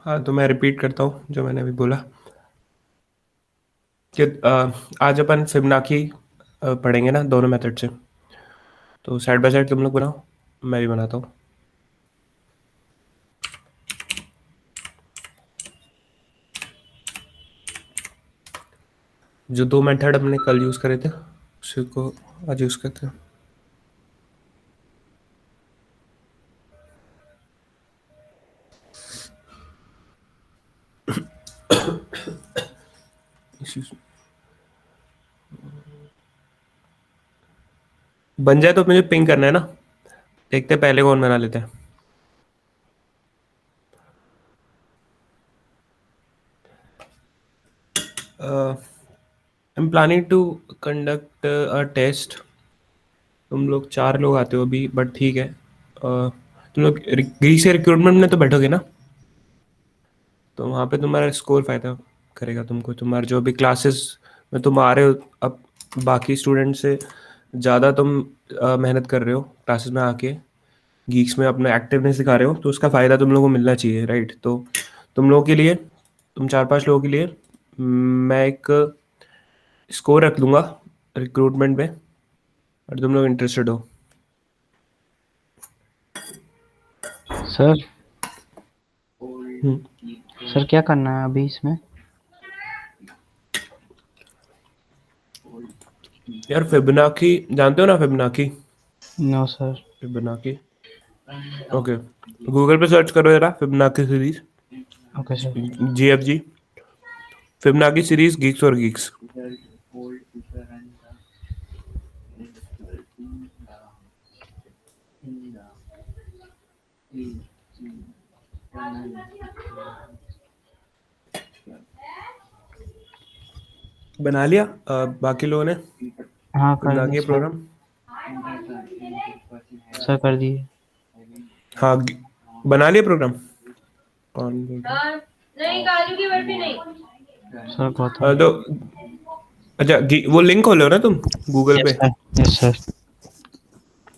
हाँ, तो मैं रिपीट करता हूँ जो मैंने अभी बोला कि आज अपन फिबोनाची पढ़ेंगे ना, दोनों मेथड से। तो साइड बाय साइड तुम लोग बनाओ, मैं भी बनाता हूँ। जो दो मेथड हमने कल यूज़ करे थे उसी को आज यूज़ करते हैं। Excuse me। बन जाए तो मुझे पिंग करना है ना, देखते हैं पहले कौन बना लेते हैं। I am planning to conduct a test. तुम लोग 4 लोग आते हो अभी, बट ठीक है। तुम लोग ग्रीक से रिक्रूटमेंट में तो बैठोगे ना, तो वहाँ पे तुम्हारा स्कोर फायदा करेगा तुमको। तुम्हारे जो भी क्लासेस में तुम आ रहे हो, अब बाकी स्टूडेंट से ज़्यादा तुम मेहनत कर रहे हो क्लासेस में आके, गीक्स में अपना एक्टिवनेस दिखा रहे हो, तो उसका फ़ायदा तुम लोगों को मिलना चाहिए, राइट। तो तुम लोगों के लिए, तुम 4-5 लोगों के लिए मैं एक स्कोर रख दूंगा रिक्रूटमेंट में, और तुम लोग इंटरेस्टेड हो। सर हम्म, सर क्या करना है अभी इसमें? यार फिबोनाची जानते हो ना, Fibonacci. No sir. Fibonacci, okay. Google पे सर्च करो जरा, Fibonacci series, okay sir. GFG, Fibonacci series geeks और गीक्स। बना लिया बाकी लोगों ने हाँ कर दिया फिबोनाची सर। प्रोग्राम? सर कर दिए। हाँ, बना लिया प्रोग्राम। कौन बोल रहा है? नहीं, काजू की बर्फी नहीं। सर गौतम। तो अच्छा, वो लिंक खोलो ना तुम गूगल यस पे। सर। Yes sir.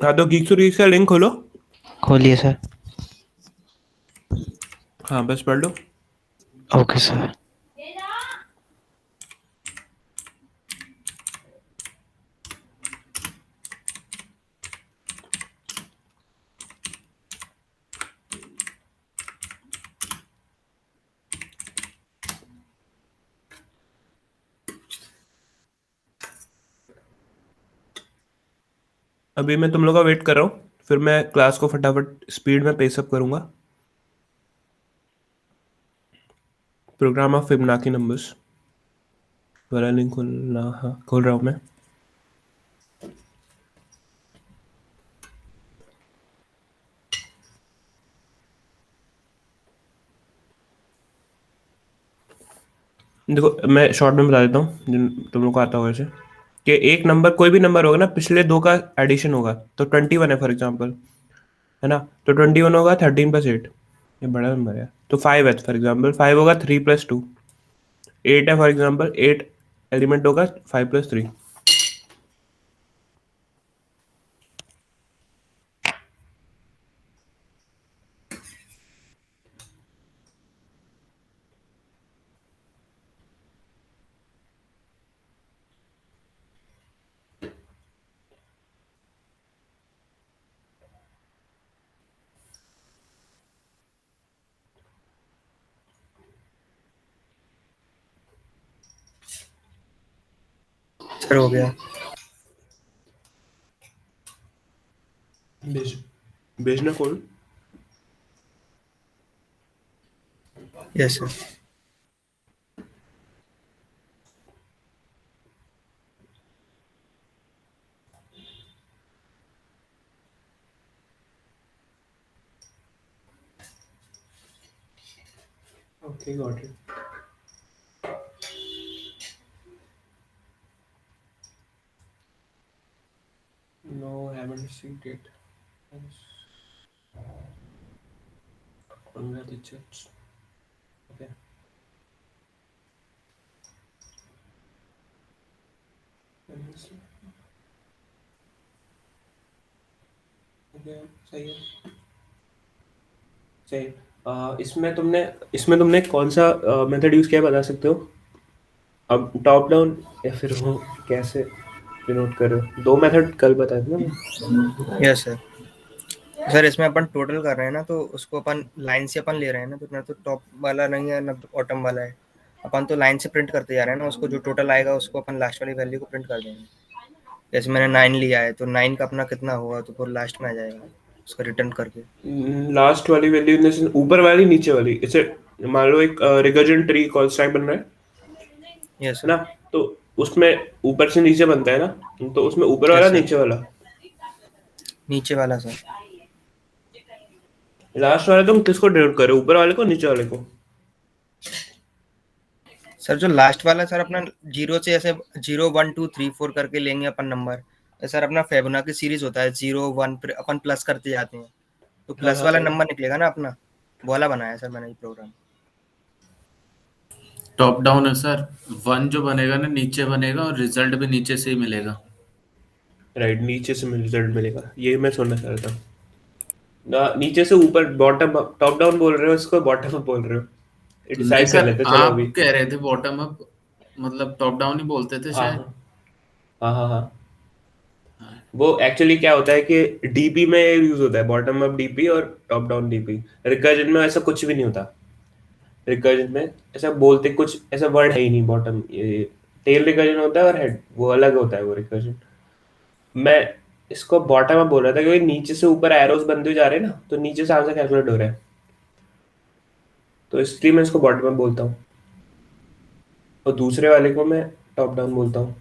हाँ, तो गीक्स और गीक्स का लिंक खोलो। खोलिए सर। हाँ, बस पढ़ लो। Okay sir. अभी मैं तुम लोग का वेट कर रहा हूँ, फिर मैं क्लास को फटाफट स्पीड में पेसअप करूँगा। प्रोग्राम ऑफ फिबोनाची नंबर्स वाला लिंक खोलना। हाँ, खोल रहा हूँ मैं। देखो, मैं शॉर्ट में बता देता हूँ जिन तुम लोग को आता होगा ऐसे, कि एक नंबर, कोई भी नंबर होगा ना, पिछले दो का एडिशन होगा। तो 21 है फॉर एग्जाम्पल, है ना। तो 21 होगा 13+8, ये बड़ा नंबर है। तो 5 है फॉर एग्जाम्पल, 5 होगा 3+2। 8 है फॉर एग्जाम्पल, 8 एलिमेंट होगा 5+3। सर हो गया। भेज भेजना कौन? Yes sir. Okay, got it. No, haven't received it. Congratulations. Okay. Okay, सही है, सही है। इसमें तुमने कौन सा मेथड यूज किया बता सकते हो? अब टॉप डाउन या फिर वो कैसे डिनोट कर रहे हो? दो मेथड कल बताए थे ना मैं। Yes sir. सर इसमें अपन टोटल कर रहे हैं ना, तो उसको अपन लाइन से अपन ले रहे हैं ना, तो ना तो टॉप वाला नहीं है ना बॉटम वाला है। अपन तो लाइन से प्रिंट करते जा रहे हैं ना, उसको जो टोटल आएगा उसको अपन लास्ट वाली वैल्यू को प्रिंट कर देंगे। जैसे मैंने 9 लिया है तो 9 का अपना कितना होगा, तो वो लास्ट में आ जाएगा उसको रिटर्न करके। लास्ट वाली वैल्यू इन द सेंस ऊपर वाली नीचे वाली, इसे मान लो एक रिकर्जन ट्री कॉल स्टैक बन रहा यस है ना? सर। तो उसमें ऊपर से नीचे बनता है ना, तो उसमें ऊपर वाला यस सर। नीचे वाला। नीचे वाला सर। लास्ट वाला तुम किसको डिनोट कर रहे हो, ऊपर वाले को नीचे वाले को? सर जो लास्ट वाला सर अपना जीरो से ऐसे 0 1 2 3 4 करके लेंगे अपन नंबर। सर अपना फेबोनाची सीरीज होता है, 0 1 अपन प्लस करते जाते हैं, तो हाँ प्लस हाँ वाला हाँ। नंबर निकलेगा ना अपना। वो वाला बनाया है सर मैंने ये प्रोग्राम। टॉप डाउन है सर। वन जो बनेगा ना नीचे बनेगा और रिजल्ट भी नीचे से ही मिलेगा। राइट, नीचे से रिजल्ट मिलेगा, ये मैं सुनना चाह रहा था ना। नीचे से ऊपर, बॉटम अप, टॉप डाउन बोल रहे हो, इसको बॉटम अप बोल रहे हो? ये नहीं डिसाइड कर सर, लेते हैं, चलो आप अभी। कह रहे थे बॉटम अप, मतलब टॉप डाउन ही बोलते थे हाँ शायद। हाँ हाँ हाँ हाँ। वो एक्चुअली क्या होता है कि डीपी में यूज होता है, बॉटम अप डीपी और टॉप डाउन डीपी। रिकर्जन में ऐसा कुछ भी नहीं होता। रिकर्जन में ऐसा बोलते कुछ ऐसा वर्ड है ही नहीं, बॉटम ये टेल रिकर्जन होता है और हेड वो अलग होता है वो रिकर्जन। मैं इसको बॉटम अप बोल रहा था क्योंकि नीचे से ऊपर एरोस बनते हुए जा रहे हैं ना, तो नीचे से आंसर कैलकुलेट हो रहा है, तो इसलिए मैं इसको बॉटम अप बोलता हूँ, और दूसरे वाले को मैं टॉप डाउन बोलता हूँ।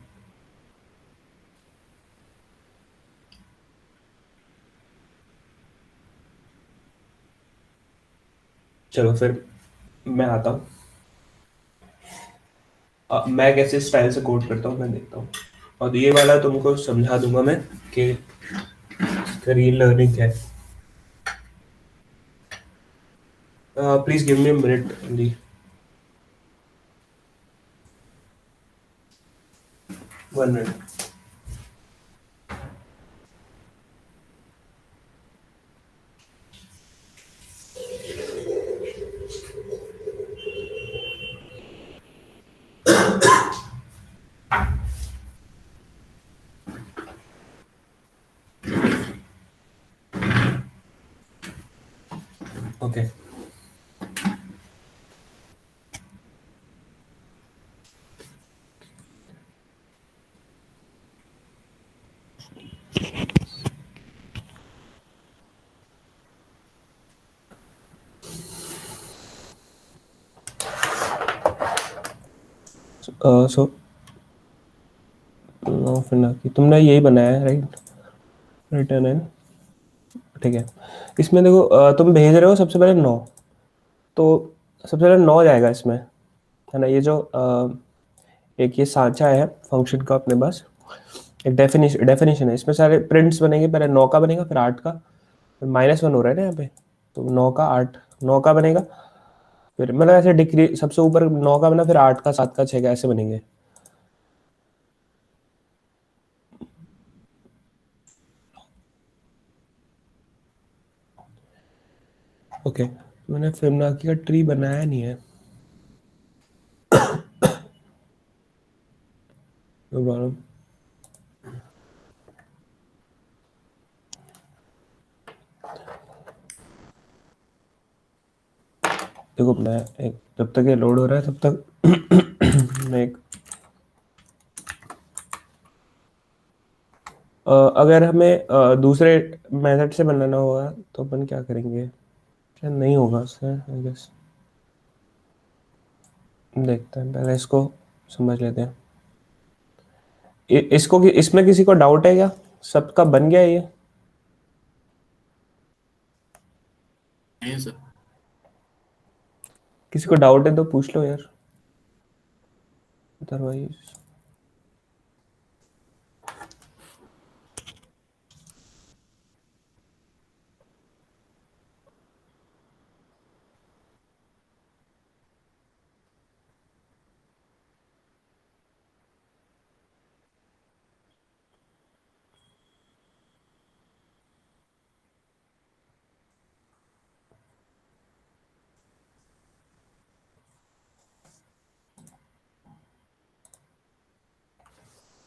चलो फिर मैं आता हूँ। मैं कैसे स्टाइल से कोड करता हूँ मैं देखता हूँ, और ये वाला तुमको समझा दूंगा मैं कि इसका रियल लर्निंग क्या है। प्लीज गिव मी मिनट दी, 1 मिनट। ओके। सो फिर ना कि तुमने यही बनाया है, राइट? रिटर्न है, ठीक है। इसमें देखो, तुम भेज रहे हो सबसे पहले 9, तो सबसे पहले 9 जाएगा इसमें, है ना? ये जो एक ये सांचा है फंक्शन का अपने पास, एक डेफिनेशन है, इसमें सारे प्रिंट्स बनेंगे, पहले 9 का बनेगा, फिर 8 का, फिर -1 हो रहा है ना यहाँ पे, तो 9 का 8, 9 का बनेगा, फिर मतलब ऐसे डिक्री, सबसे ऊपर 9 का बना, फिर 8 का, 7 का, 6 का, ऐसे बनेंगे। ओके, मैंने फिबोनाची का ट्री बनाया नहीं है, नो प्रॉब्लम। देखो मैं एक, जब तक ये लोड हो रहा है तब तक मैं एक अगर हमें दूसरे मेथड से बनाना होगा तो अपन क्या करेंगे? शायद नहीं होगा उससे, आई गेस। देखते हैं, पहले इसको समझ लेते हैं। इसको इसमें किसी को डाउट है क्या? सबका बन गया ये? नहीं सर। किसी को डाउट है तो पूछ लो यार, अदरवाइज।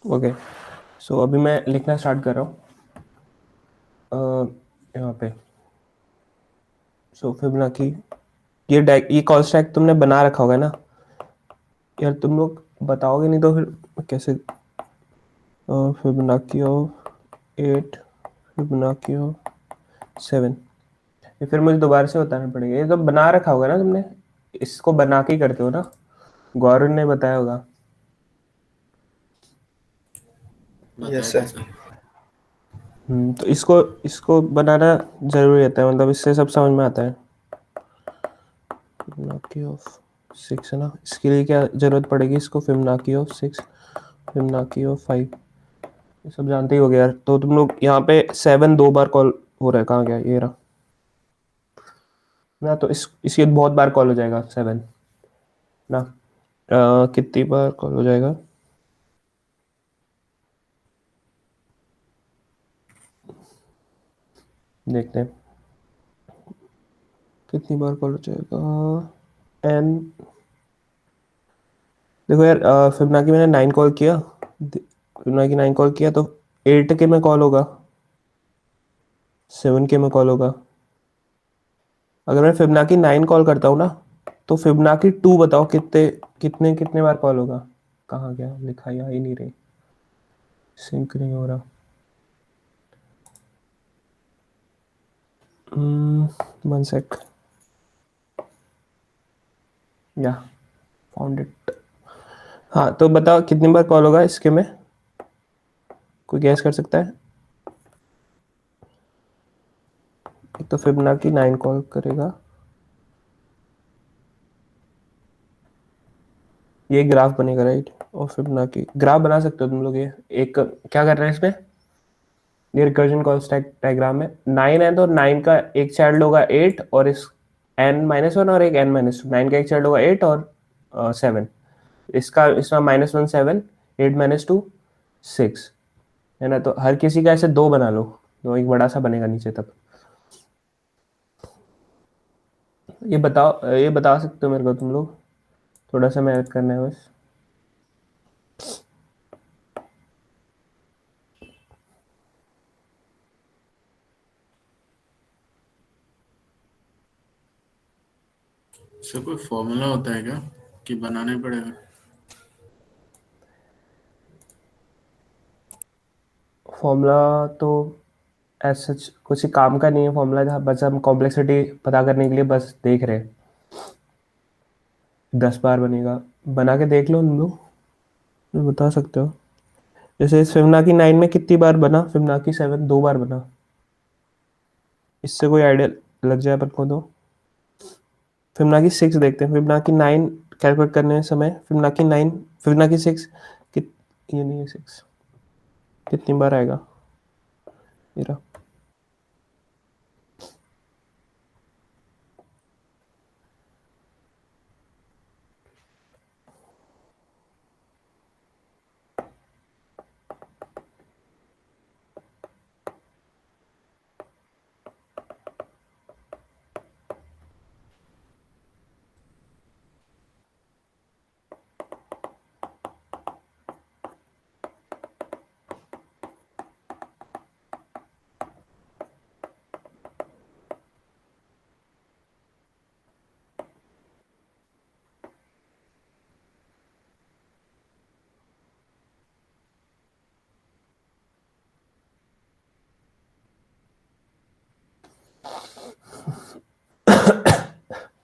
ओके, सो अभी मैं लिखना स्टार्ट कर रहा हूँ यहाँ पे। सो फिबोनाची, ये कॉल स्टैक तुमने बना रखा होगा ना यार, तुम लोग बताओगे नहीं तो फिर कैसे? फिबोनाची ऑफ 8, फिबोनाची ऑफ 7, ये फिर मुझे दोबारा से बताना पड़ेगा। ये तो बना रखा होगा ना तुमने, इसको बना के ही करते हो ना, गौरव ने बताया होगा। यस बताया था सर। सर। तो इसको इसको बनाना जरूरी रहता है, मतलब इससे सब समझ में आता है। फिबोनाची ऑफ 6 है ना, इसके लिए क्या जरूरत पड़ेगी? इसको फिबोनाची ऑफ 6, फिबोनाची ऑफ 5, ये सब जानते ही हो गया यार। तो तुम लोग यहाँ पे 7 2 बार कॉल हो रहा है, कहाँ गया ये रहा ना, तो इसके बहुत बार कॉल हो जाएगा 7 ना। कितनी बार कॉल हो जाएगा? देखते हैं कितनी बार कॉल हो जाएगा। एन, देखो यार, फिबोनाची मैंने 9 कॉल किया, फिबोनाची 9 कॉल किया तो 8 के में कॉल होगा, 7 के में कॉल होगा। अगर मैं फिबोनाची 9 कॉल करता हूँ ना, तो फिबोनाची 2 बताओ कितने कितने कितने बार कॉल होगा? कहाँ गया, लिखा ही नहीं रही, सिंक नहीं हो रहा। 1 sec, या फाउंड इट। हाँ, तो बताओ कितनी बार कॉल होगा इसके में, कोई गैस कर सकता है? एक तो फिबोनाची 9 कॉल करेगा, ये ग्राफ बनेगा राइट, और फिबोनाची ग्राफ बना सकते हो तुम लोग। ये एक क्या कर रहे हैं इसमें, ये रिकर्जन कॉल स्टैक डायग्राम में 9 है, तो 9 का एक चाइल्ड होगा 8, और इस n-1 और एक n-2, 9 का एक चाइल्ड होगा 8 और 7, इसका इसमें -1 7, 8 - 2 6 है ना। तो हर किसी का ऐसे 2 बना लो, तो एक बड़ा सा बनेगा नीचे तक। ये बताओ, ये बता सकते हो मेरे को तुम लोग? थोड़ा सा मेहनत करना है बस। सर कोई फॉर्मूला होता है क्या कि बनाना ही पड़ेगा? फॉर्मूला तो एज सच कुछ काम का नहीं है फॉर्मूला, जहाँ बस हम कॉम्प्लेक्सिटी पता करने के लिए बस देख रहे हैं। 10 बार बनेगा, बना के देख लो तुम लोग, तो बता सकते हो। जैसे इस फिबोनाची 9 में कितनी बार बना, फिबोनाची 7 2 बार बना, इससे कोई आइडिया लग जाए अपन को तो। फिबोनाची 6 देखते हैं, फिबोनाची 9 कैलकुलेट करने समय फिबोनाची 9, फिबोनाची 6 ये नहीं है 6, कितनी बार आएगा ये रहा।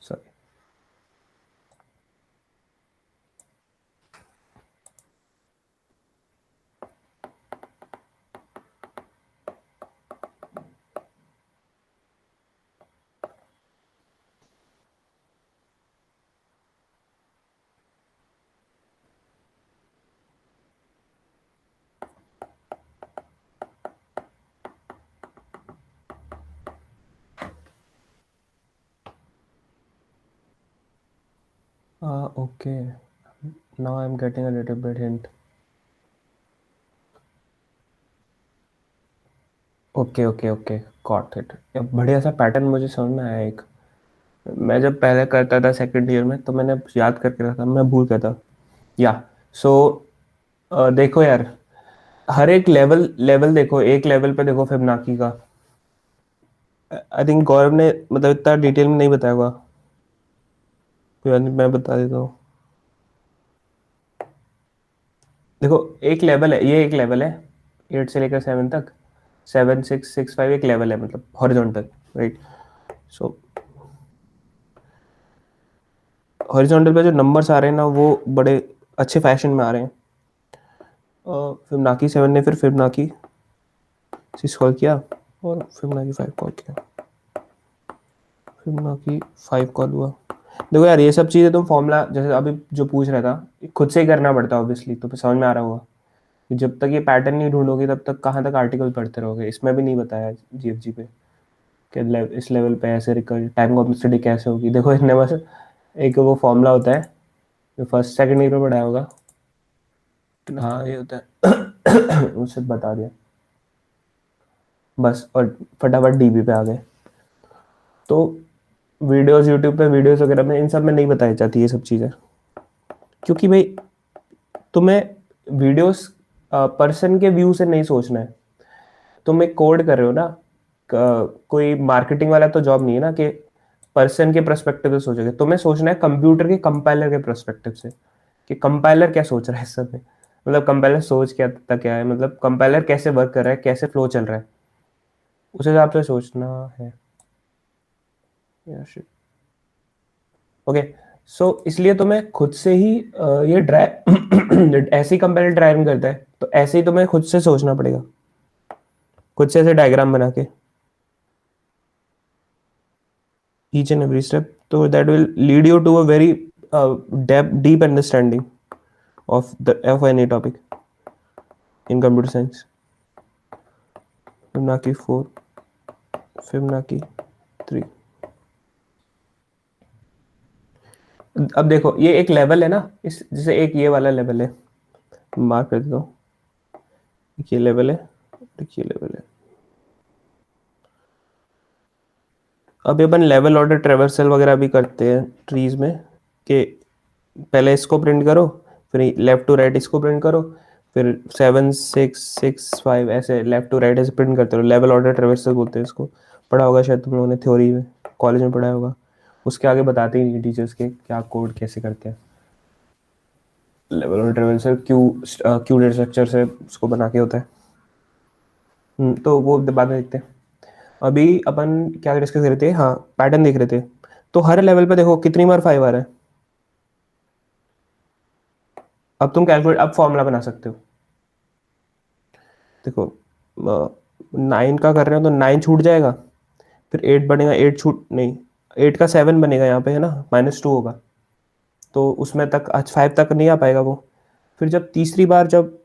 Sorry. Okay, now I am getting a little bit hint. Okay okay okay, got it. अब बढ़िया सा पैटर्न मुझे समझ में आया एक। मैं जब पहले करता था सेकंड ईयर में, तो मैंने याद करके रखा था, मैं भूल गया था। या सो देखो यार, हर एक लेवल देखो, एक लेवल पे देखो फिबोनाची का। आई थिंक गौरव ने मतलब इतना डिटेल में नहीं बताया होगा, कोई बात नहीं, मैं बता देता हूँ। देखो एक लेवल है, ये एक लेवल है 8 से लेकर 7 तक, 7 6 6 5 एक लेवल है, मतलब हॉरिजॉन्टल, राइट। सो हॉरिजॉन्टल पे जो नंबर्स आ रहे हैं ना वो बड़े अच्छे फैशन में आ रहे हैं। फिबोनाची 7 ने फिर फिबोनाची 6 कॉल किया और फिबोनाची 5 कॉल किया, फिबोनाची 5 कॉल हुआ। देखो यार ये सब चीज़ें तुम फॉर्मूला जैसे अभी जो पूछ रहा था खुद से ही करना पड़ता है ऑब्वियसली, तो फिर समझ में आ रहा होगा कि जब तक ये पैटर्न नहीं ढूंढोगे तब तक कहाँ तक आर्टिकल पढ़ते रहोगे। इसमें भी नहीं बताया जीएफजी पे कि इस लेवल पे ऐसे रिकल टाइम कॉम्प्लेक्सिटी कैसे होगी। देखो इसने बस एक वो फॉर्मूला होता है जो फर्स्ट सेकंड ईयर में पढ़ाया होगा, हाँ ये होता है उससे बता दिया बस, और फटाफट डीबी पे आ गए। तो वीडियोस यूट्यूब पे वीडियोस वगैरह में इन सब में नहीं बताई जाती ये सब चीज़ें, क्योंकि भाई तुम्हें वीडियोस पर्सन के व्यू से नहीं सोचना है। तुम एक कोड कर रहे हो ना, कोई मार्केटिंग वाला तो जॉब नहीं है ना कि पर्सन के पर्सपेक्टिव से सोचोगे। तुम्हें सोचना है कंप्यूटर के कंपाइलर के पर्सपेक्टिव से कि कंपाइलर क्या सोच रहा है इस सब में, मतलब कंपाइलर सोच क्या है, मतलब कंपाइलर कैसे वर्क कर रहा है, कैसे फ्लो चल रहा है, उस हिसाब से सोचना है। ओके सो इसलिए तुम्हें खुद से ही ये ड्राइव ऐसे ही कंपाइलर ड्राइव करता है, तो ऐसे ही तुम्हें खुद से सोचना पड़ेगा, खुद से ऐसे डायग्राम बना के each and every step, so that will lead you to a very deep understanding of any topic in computer science. Fibonacci 4, Fibonacci 3। अब देखो ये एक लेवल है ना, इस जैसे एक ये वाला लेवल है, मार्क कर देता हूँ, एक ये लेवल है, एक ये लेवल है। अब अपन लेवल ऑर्डर ट्रेवर्सल वगैरह भी करते हैं ट्रीज में कि पहले इसको प्रिंट करो, फिर लेफ्ट टू राइट इसको प्रिंट करो, फिर 7 6 6 5 ऐसे लेफ्ट टू राइट ऐसे प्रिंट करते रहो। लेवल ऑर्डर ट्रेवर्सल बोलते हैं इसको, पढ़ा होगा शायद तुम लोगों ने थ्योरी में, कॉलेज में पढ़ाया होगा। उसके आगे बताते ही नहीं टीचर्स के क्या कोड कैसे करते हैं। Level order traversal Q data structure से उसको बना के होता है। तो वो बाद में देखते हैं। अभी अपन क्या डिस्कस कर रहे थे, हाँ पैटर्न देख रहे थे। तो हर लेवल पे देखो कितनी बार 5 आ रहा है। अब तुम कैलकुलेट, अब फॉर्मूला बना सकते हो। देखो 9 का कर रहे हो तो 9 छूट जाएगा, फिर 8 बनेगा, 8 छूट नहीं, 8 का 7 बनेगा यहाँ पे है ना, -2 होगा, तो उसमें तक आज 5 तक नहीं आ पाएगा वो। फिर जब तीसरी बार जब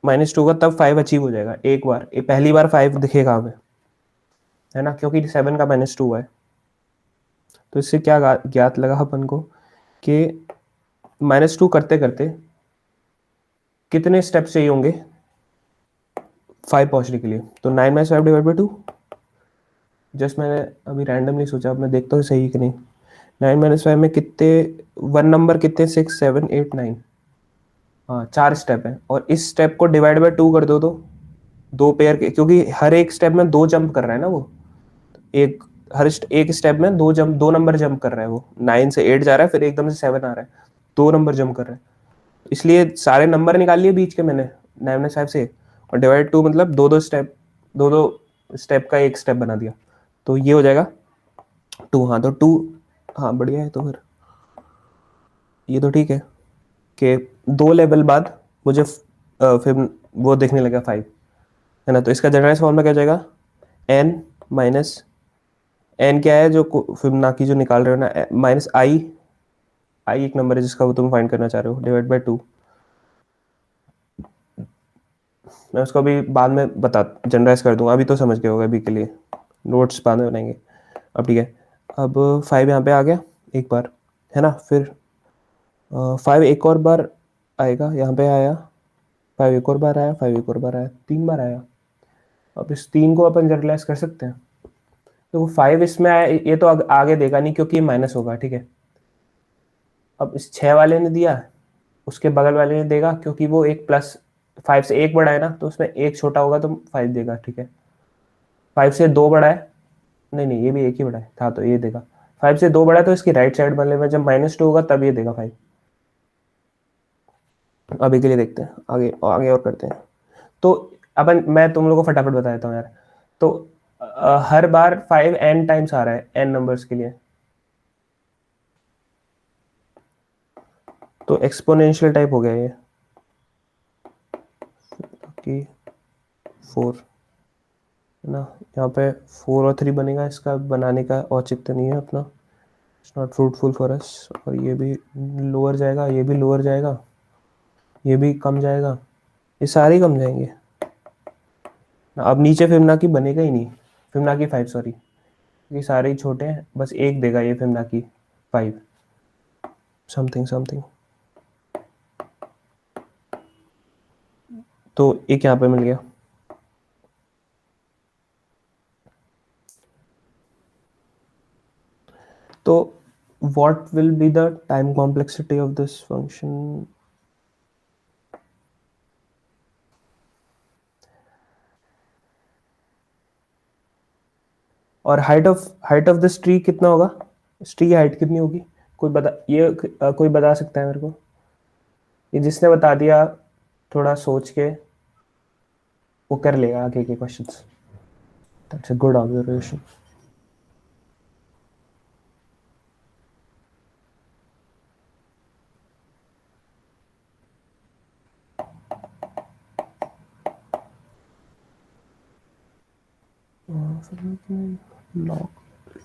-2 होगा तब 5 अचीव हो जाएगा एक बार, पहली बार 5 दिखेगा हमें, है ना, क्योंकि 7 का -2 है। तो इससे क्या ज्ञात लगा अपन को कि -2 करते करते कितने स्टेप चाहिए होंगे 5 पहुंचने के लिए। तो 9 - 5 डिवाइड बाई 2, जस्ट मैंने अभी रैंडमली सोचा, अब मैं देखता हूँ सही कि नहीं। 9 - 5 में कितने, 1 नंबर कितने, 6 7 8 9, हाँ 4 स्टेप है। और इस स्टेप को डिवाइड बाई 2 कर दो तो 2 पेयर के, क्योंकि हर एक स्टेप में 2 जंप कर रहा है ना वो, एक एक स्टेप में 2 नंबर जंप कर रहा है वो। 9 से 8 जा रहा है, फिर एकदम से 7 आ रहा है, 2 नंबर जंप कर रहा है, इसलिए सारे नंबर निकाल लिए बीच के मैंने 9 - 5 से, और डिवाइड 2 मतलब दो स्टेप का एक स्टेप बना दिया, तो ये हो जाएगा 2। हाँ तो 2, हाँ बढ़िया है। तो फिर ये तो ठीक है कि 2 लेवल बाद मुझे फिर वो देखने लगा 5, है ना। तो इसका जनरलाइज फॉर्मूला क्या हो जाएगा, n माइनस n क्या है जो फिबोनाची जो निकाल रहे हो ना, माइनस आई एक नंबर है जिसका वो तुम फाइंड करना चाह रहे हो, डिवाइड बाई 2। मैं उसको अभी बाद में जनरलाइज कर दूंगा, अभी तो समझ गए होगा, अभी के लिए नोट्स बाद में बनाएंगे। अब ठीक है, अब 5 यहाँ पे आ गया एक बार, है ना। फिर 5 एक और बार आएगा, यहाँ पे आया 5 एक और बार आया, 5 एक और बार आया, 3 बार आया। अब इस 3 को अपन जनरलाइज कर सकते हैं। तो 5 इसमें आया, ये तो आगे देगा नहीं क्योंकि माइनस होगा, ठीक है। अब इस 6 वाले ने दिया, उसके बगल वाले ने देगा क्योंकि वो एक प्लस 5 से 1 बड़ा है ना, तो उसमें 1 छोटा होगा तो 5 देगा, ठीक है। 5 से 2 बड़ा है, नहीं ये भी 1 ही बड़ा है, था तो ये देगा। 5 से 2 बड़ा है तो इसकी राइट साइड वाले में जब -2 होगा तब ये देगा 5। अभी के लिए देखते हैं, आगे आगे और करते हैं। तो अपन, मैं तुम लोगों को फटाफट बता देता हूँ यार। तो हर बार 5 n टाइम्स आ रहा है n नंबर्स के लिए, तो एक्सपोनेंशियल टाइप हो गया ये कि 4 है ना। यहाँ पे 4 और 3 बनेगा, इसका बनाने का औचित्य नहीं है अपना, it's not fruitful for us. और ये भी लोअर जाएगा, ये भी लोअर जाएगा, ये भी कम जाएगा, ये सारे ही कम जाएंगे। अब नीचे फिबोनाची बनेगा ही नहीं, फिबोनाची 5 सॉरी, ये सारे ही छोटे हैं, बस एक देगा ये फिबोनाची 5 समथिंग समथिंग। तो एक यहाँ पे मिल गया। तो what will be the time complexity of this function? और हाइट ऑफ दिस ट्री कितना होगा, इस ट्री की हाइट कितनी होगी, कोई बता, ये कोई बता सकता है मेरे को? ये जिसने बता दिया थोड़ा सोच के वो कर लेगा आगे के questions. That's a good observation.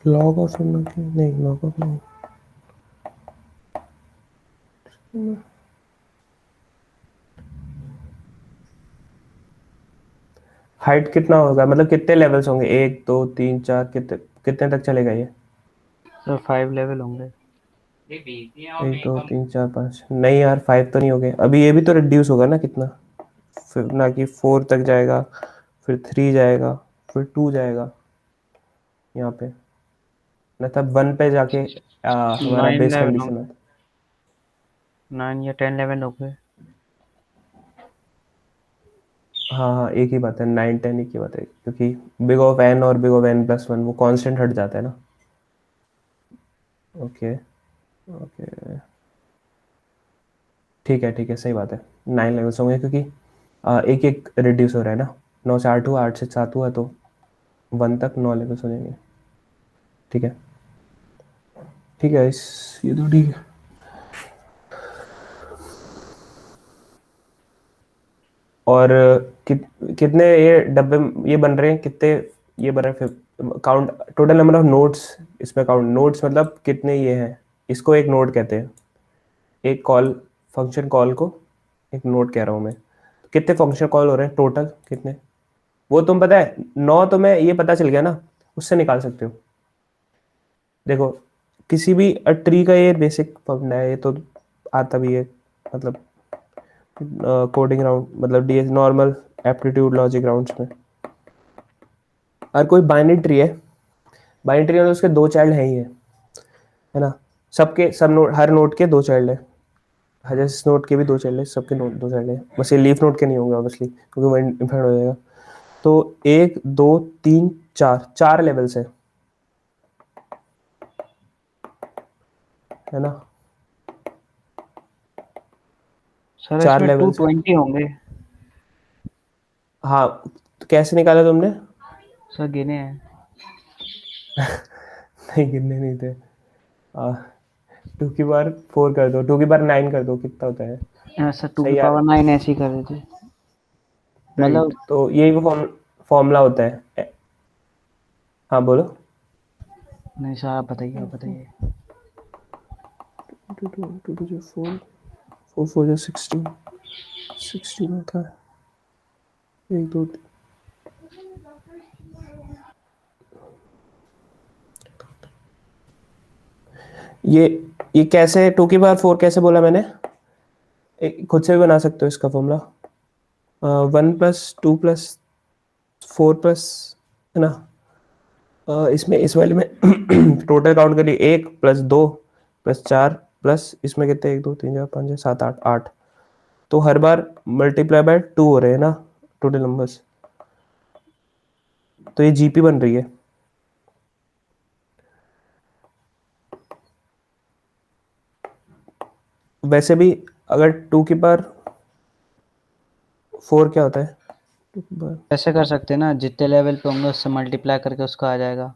log of नहीं, log of नहीं, हाइट कितना होगा, मतलब कितने लेवल्स होंगे, 1 2 3 4, कितने कितने तक चलेगा ये? सर 5 लेवल होंगे। 1 2 3 4 5, नहीं यार 5 तो नहीं हो गए, अभी ये भी तो रिड्यूस होगा ना कितना, फिर ना कि 4 तक जाएगा, फिर 3 जाएगा, फिर 2 जाएगा यहाँ पे, ना तब 1 पे जाके हमारा 9 बेस लेवल कंडीशन होंगे, आता। 9 या 10 लेवल होंगे। हाँ एक ही बात है, 9 10 एक ही बात है, क्योंकि बिग ऑफ n और बिग ऑफ n+1 वो कांस्टेंट हट जाता है ना। ओके ओके ठीक है सही बात है, 9 लेवल्स होंगे, क्योंकि एक एक रिड्यूस हो रहा है ना, 9 से 8 हुआ, 8 से 7 हुआ, तो 1 तक 9 लेवल्स हो जाएंगे। ठीक है ये तो ठीक है। और कितने ये डब्बे ये बन रहे हैं, कितने ये बन रहे हैं, count total number of nodes, इसमें काउंट नोड्स मतलब कितने ये हैं, इसको एक नोड कहते हैं, एक कॉल, फंक्शन कॉल को एक नोड कह रहा हूँ मैं। कितने फंक्शन कॉल हो रहे हैं टोटल कितने, वो तुम पता है 9 तो मैं ये पता चल गया ना, उससे निकाल सकते हो। देखो किसी भी ट्री का ये बेसिक फंक्शन है, ये तो आता भी है, मतलब कोडिंग राउंड, मतलब DS normal aptitude logic rounds में। और कोई बाइनरी ट्री है, बाइनरी ट्री में तो उसके 2 चाइल्ड हैं ही है ना, सबके सब नोड, हर नोड के 2 चाइल्ड है, हर इस नोड के भी 2 चाइल्ड है, सबके नोड 2 चाइल्ड है, बस ये लीफ नोड के नहीं होंगे ऑब्वियसली, क्योंकि वो इन्फिनिट हो जाएगा। तो 1 2 3 4 लेवल्स है ना, सर 4 इसमें लेवल्स है। 220 होंगे। हाँ तो कैसे निकाला तुमने? सर गिने हैं। नहीं गिनने नहीं थे, 2 की बार 4 कर दो, 2 की बार 9 कर दो, कितना होता है? सर 2 की सही यार, पावर 9 ऐसे ही कर देते, मतलब राइट, तो यही वो फॉर्मूला होता है। हाँ बोलो। नहीं सर आप बताइए, आप बताइए। 2 2 2 4 4 4 16 16 होता है, 1 2 ये कैसे 2 की पावर 4 कैसे बोला मैंने? खुद से भी बना सकते हो इसका फॉर्मूला, 1 + 2 + 4 प्लस, है ना, इसमें इस वाले में टोटल काउंट करिए, 1 + 2 + 4 प्लस इसमें कितने, 1 2 3 4 5 6 7 8 8, तो हर बार मल्टीप्लाई बाय 2 हो रहे हैं ना टोटल नंबर्स, तो ये जीपी बन रही है। वैसे भी अगर 2 की पावर 4 क्या होता है, 2 की पावर, ऐसे कर सकते हैं ना, जितने लेवल पे होंगे उससे मल्टीप्लाई करके उसका आ जाएगा।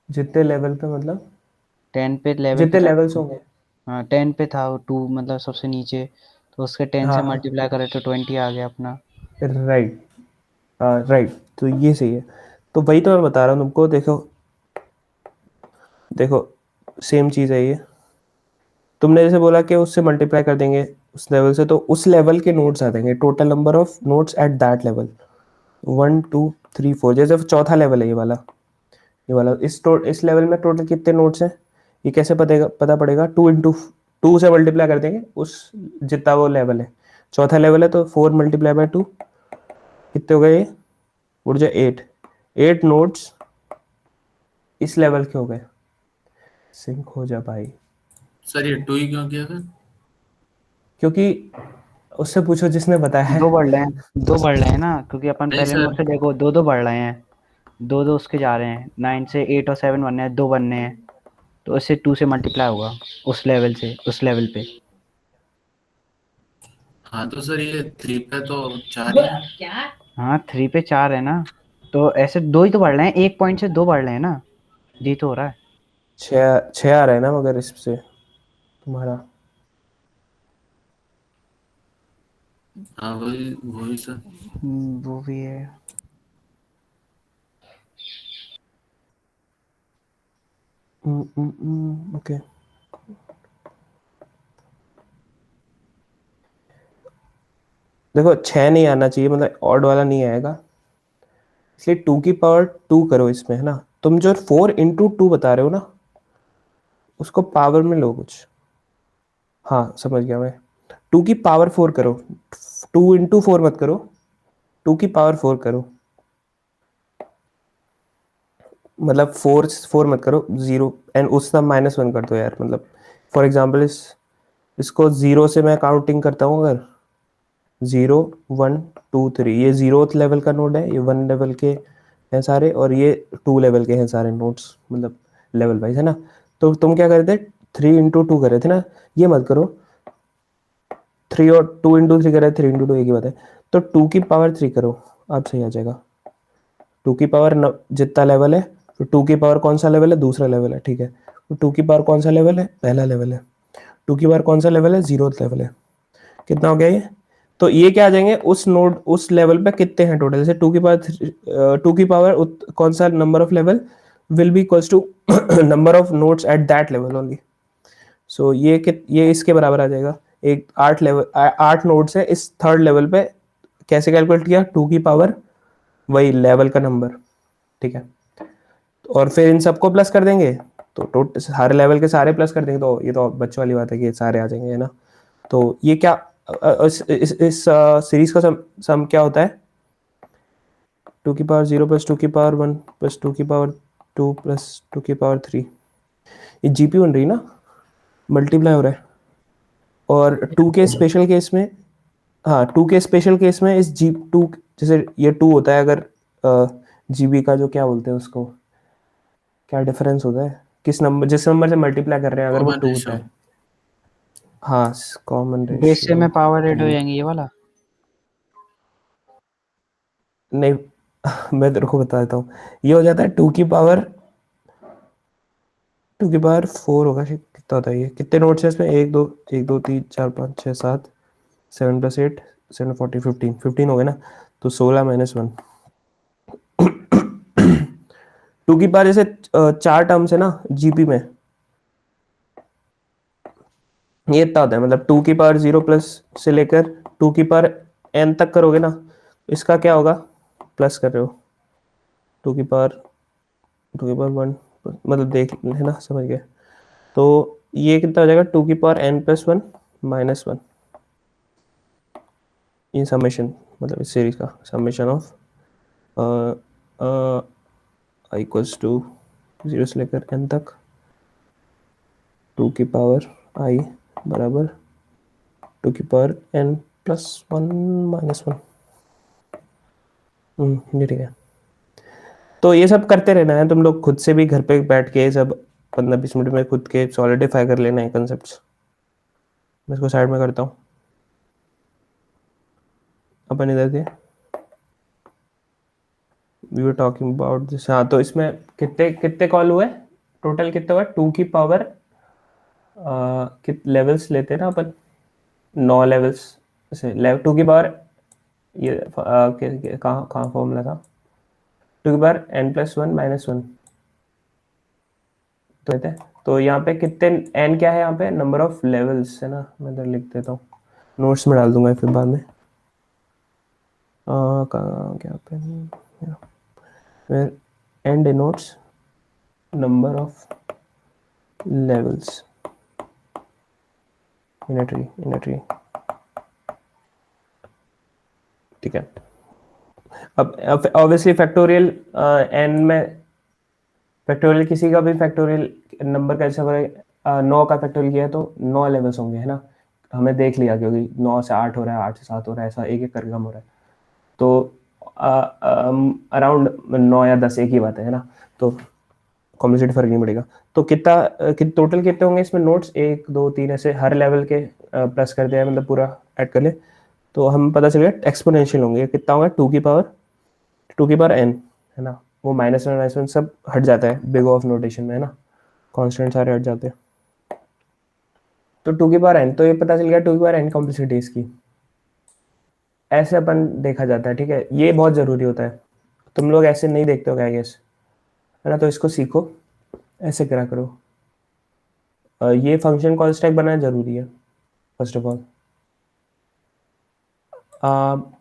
जितने लेवल पे मतलब 10 पे लेवल पे जितने था। लेवल्स होंगे। हाँ 10 पे था वो 2 मतलब सबसे नीचे, तो उसके 10 हाँ से हाँ मल्टीप्लाई करे तो 20 आ गया अपना। राइट, राइट, तो ये सही है। तो वही तो मैं बता रहा हूँ तुमको, देखो देखो सेम चीज़ है ये। तुमने जैसे बोला कि उससे मल्टीप्लाई कर देंगे उस लेवल से, तो उस लेवल के नोट्स आ जाएंगे, total number of notes eight that level 1 2 3 4। जैसे चौथा लेवल है ये वाला, इस लेवल में टोटल कितने नोट्स हैं, ये कैसे पता पड़ेगा, 2 से मल्टीप्लाई कर देंगे उस जितना वो लेवल है। चौथा लेवल है तो 4 मल्टीप्लाई बाय 2 कितने हो गए, ये उड़ जाए 8 नोट्स इस लेवल के हो गए। सिंक हो जा भाई, सर ये 2 ही क्यों किया फिर? क्योंकि उससे पूछो जिसने बताया है। दो बढ़ रहे हैं, दो बढ़ रहे हैं ना, क्योंकि अपन नहीं पहले सर, नोट से देखो दो दो बढ़ रहे हैं, दो दो उसके जा रहे हैं, 9 से 8 और 7 बनने हैं, दो बनने हैं, तो इससे 2 से मल्टीप्लाई होगा उस लेवल से उस लेवल पे। हाँ तो सर ये 3 पे तो 4 ही है। हाँ 3 पे 4 है ना, तो ऐसे दो ही तो बढ़ रहे हैं, एक पॉइंट से दो बढ़ रहे हैं ना, जी तो हो रहा है। छः आ रहा है ना मगर इससे तुम्हारा। हाँ वही वही सर। वो भी है। ओके, देखो 6 नहीं आना चाहिए, मतलब ऑड वाला नहीं आएगा, इसलिए 2 की पावर 2 करो इसमें, है ना। तुम जो 4 इंटू 2 बता रहे हो ना, उसको पावर में लो कुछ। हाँ समझ गया मैं, 2 की पावर 4 करो, 2 इंटू 4 मत करो, 2 की पावर 4 करो, मतलब 4 मत करो, 0 एंड उसका -1 कर दो यार, मतलब फॉर एग्जांपल इसको 0 से मैं काउंटिंग करता हूँ अगर, 0 1 2 3, ये 0th लेवल का नोड है, ये 1 लेवल के हैं सारे, और ये 2 लेवल के हैं सारे नोड्स, मतलब लेवल वाइज, है ना। तो तुम क्या कर रहे थे, 3 इंटू 2 कर रहे थे ना, ये मत करो, 3 और 2 इंटू 3 कर रहे थे, 3 इंटू 2 एक ही बात है, तो 2 की पावर 3 करो, अब सही आ जाएगा। 2 की पावर जितना लेवल है, तो 2 की पावर कौन सा लेवल है, दूसरा लेवल है, ठीक है। तो 2 की पावर कौन सा लेवल है, पहला लेवल है। 2 की पावर कौन सा लेवल है, 0th लेवल है। कितना हो गया ये, तो ये क्या आ जाएंगे, उस नोड उस लेवल पे कितने हैं टोटल, जैसे 2 की पावर कौन सा number of level will be equals to number of nodes at that level only. So ये इसके बराबर आ जाएगा, एक 8 नोड्स है इस थर्ड लेवल पे, कैसे कैलकुलेट किया, 2 की पावर वही लेवल का नंबर, ठीक है। और फिर इन सबको प्लस कर देंगे, तो टोटल हर लेवल के सारे प्लस कर देंगे, तो ये तो बच्चों वाली बात है कि ये सारे आ जाएंगे, है ना। तो ये क्या, इस सीरीज का सम क्या होता है, 2 की पावर 0 प्लस 2 की पावर 1 प्लस 2 की पावर 2 प्लस 2 की पावर 3। ये जीपी बन रही है ना, मल्टीप्लाई हो रहा है। और 2 के स्पेशल केस में, हाँ 2 के स्पेशल केस में इस जी 2, जैसे ये 2 होता है अगर जीबी का जो क्या बोलते हैं उसको, क्या डिफरेंस होता है, किस नंबर, जिस नंबर से मल्टीप्लाई कर रहे हैं अगर वो कॉमन 2 होता रेशो। है। हाँ कॉमन बेस से रेशियो, में पावर ऐड हो जाएंगे ये वाला। नहीं मैं तेरे को बता देता हूँ, ये हो जाता है 2 की पावर 4 होगा शायद, कितना होता है ये, कितने नोट्स है इसमें, 1 2 3 4 5 6 7, 7 + 8 7 40 15 हो गए ना, तो 16 - 1। 2 की पावर जैसे 4 टर्म्स है ना जीपी में, ये इतना होता है, मतलब 2 की पावर 0 प्लस से लेकर 2 की पावर n तक करोगे ना, इसका क्या होगा, प्लस कर रहे हो, 2 की पावर 1, मतलब देख है ना, समझ गए। तो ये कितना हो जाएगा, 2 की पावर n+1 -1, ये समेशन, मतलब इस सीरीज का summation of i equals to 0 से लेकर n तक 2 की पावर i बराबर टू की पावर n प्लस 1 माइनस 1। ये ठीक है। तो ये सब करते रहना है तुम लोग, खुद से भी घर पे बैठ के सब 15-20 मिनट में खुद के सॉलिडिफाई कर लेना है कंसेप्ट्स। मैं इसको साइड में करता हूँ। अपन इधर थे, we were talking about this. हाँ, तो इसमें कितने कितने कॉल हुए टोटल, कितने हुए? 2 की पावर कितने लेवल्स लेते हैं ना अपन, 9 लेवल्स से। 2 की पावर ये कहाँ कहाँ फॉर्मूला था? 2 की पावर n प्लस 1 माइनस 1 तो कहते हैं। तो यहाँ पे कितने n क्या है? यहाँ पे नंबर ऑफ लेवल्स है ना, मैं इधर लिख देता हूँ, नोट्स में डाल दूंगा फिर बाद में। क्या पे where n denotes number of levels in a tree। ठीक है। अब ऑब्वियसली फैक्टोरियल n में फैक्टोरियल किसी का भी फैक्टोरियल नंबर का जैसे 9 का फैक्टोरियल किया है तो 9 लेवल्स होंगे, है ना। हमें देख लिया क्योंकि 9 से 8 हो रहा है, 8 से 7 हो रहा है, ऐसा एक एक करके कम हो रहा है। तो अराउंड 9 या 10 एक ही बात है ना। तो कॉम्प्लेक्सिटी फर्क नहीं पड़ेगा। तो कितना टोटल कितने होंगे इसमें नोट्स? 1 2 3 ऐसे हर लेवल के प्लस कर दिया, मतलब पूरा ऐड कर ले तो हम पता चल गया एक्सपोनेंशियल होंगे। कितना होगा? 2 की पावर n, है ना। वो -1 सब हट जाता है बिग ऑफ नोटेशन में, है ना। कांस्टेंट सारे हट जाते हैं। तो 2 की पावर n, तो ये पता चल गया 2 की पावर n कॉम्प्लेक्सिटी इसकी। ऐसे अपन देखा जाता है, ठीक है। ये बहुत ज़रूरी होता है, तुम लोग ऐसे नहीं देखते हो आई गेस, है ना। तो इसको सीखो, ऐसे करा करो। ये फंक्शन कॉल स्टैक बनाना ज़रूरी है फर्स्ट ऑफ ऑल।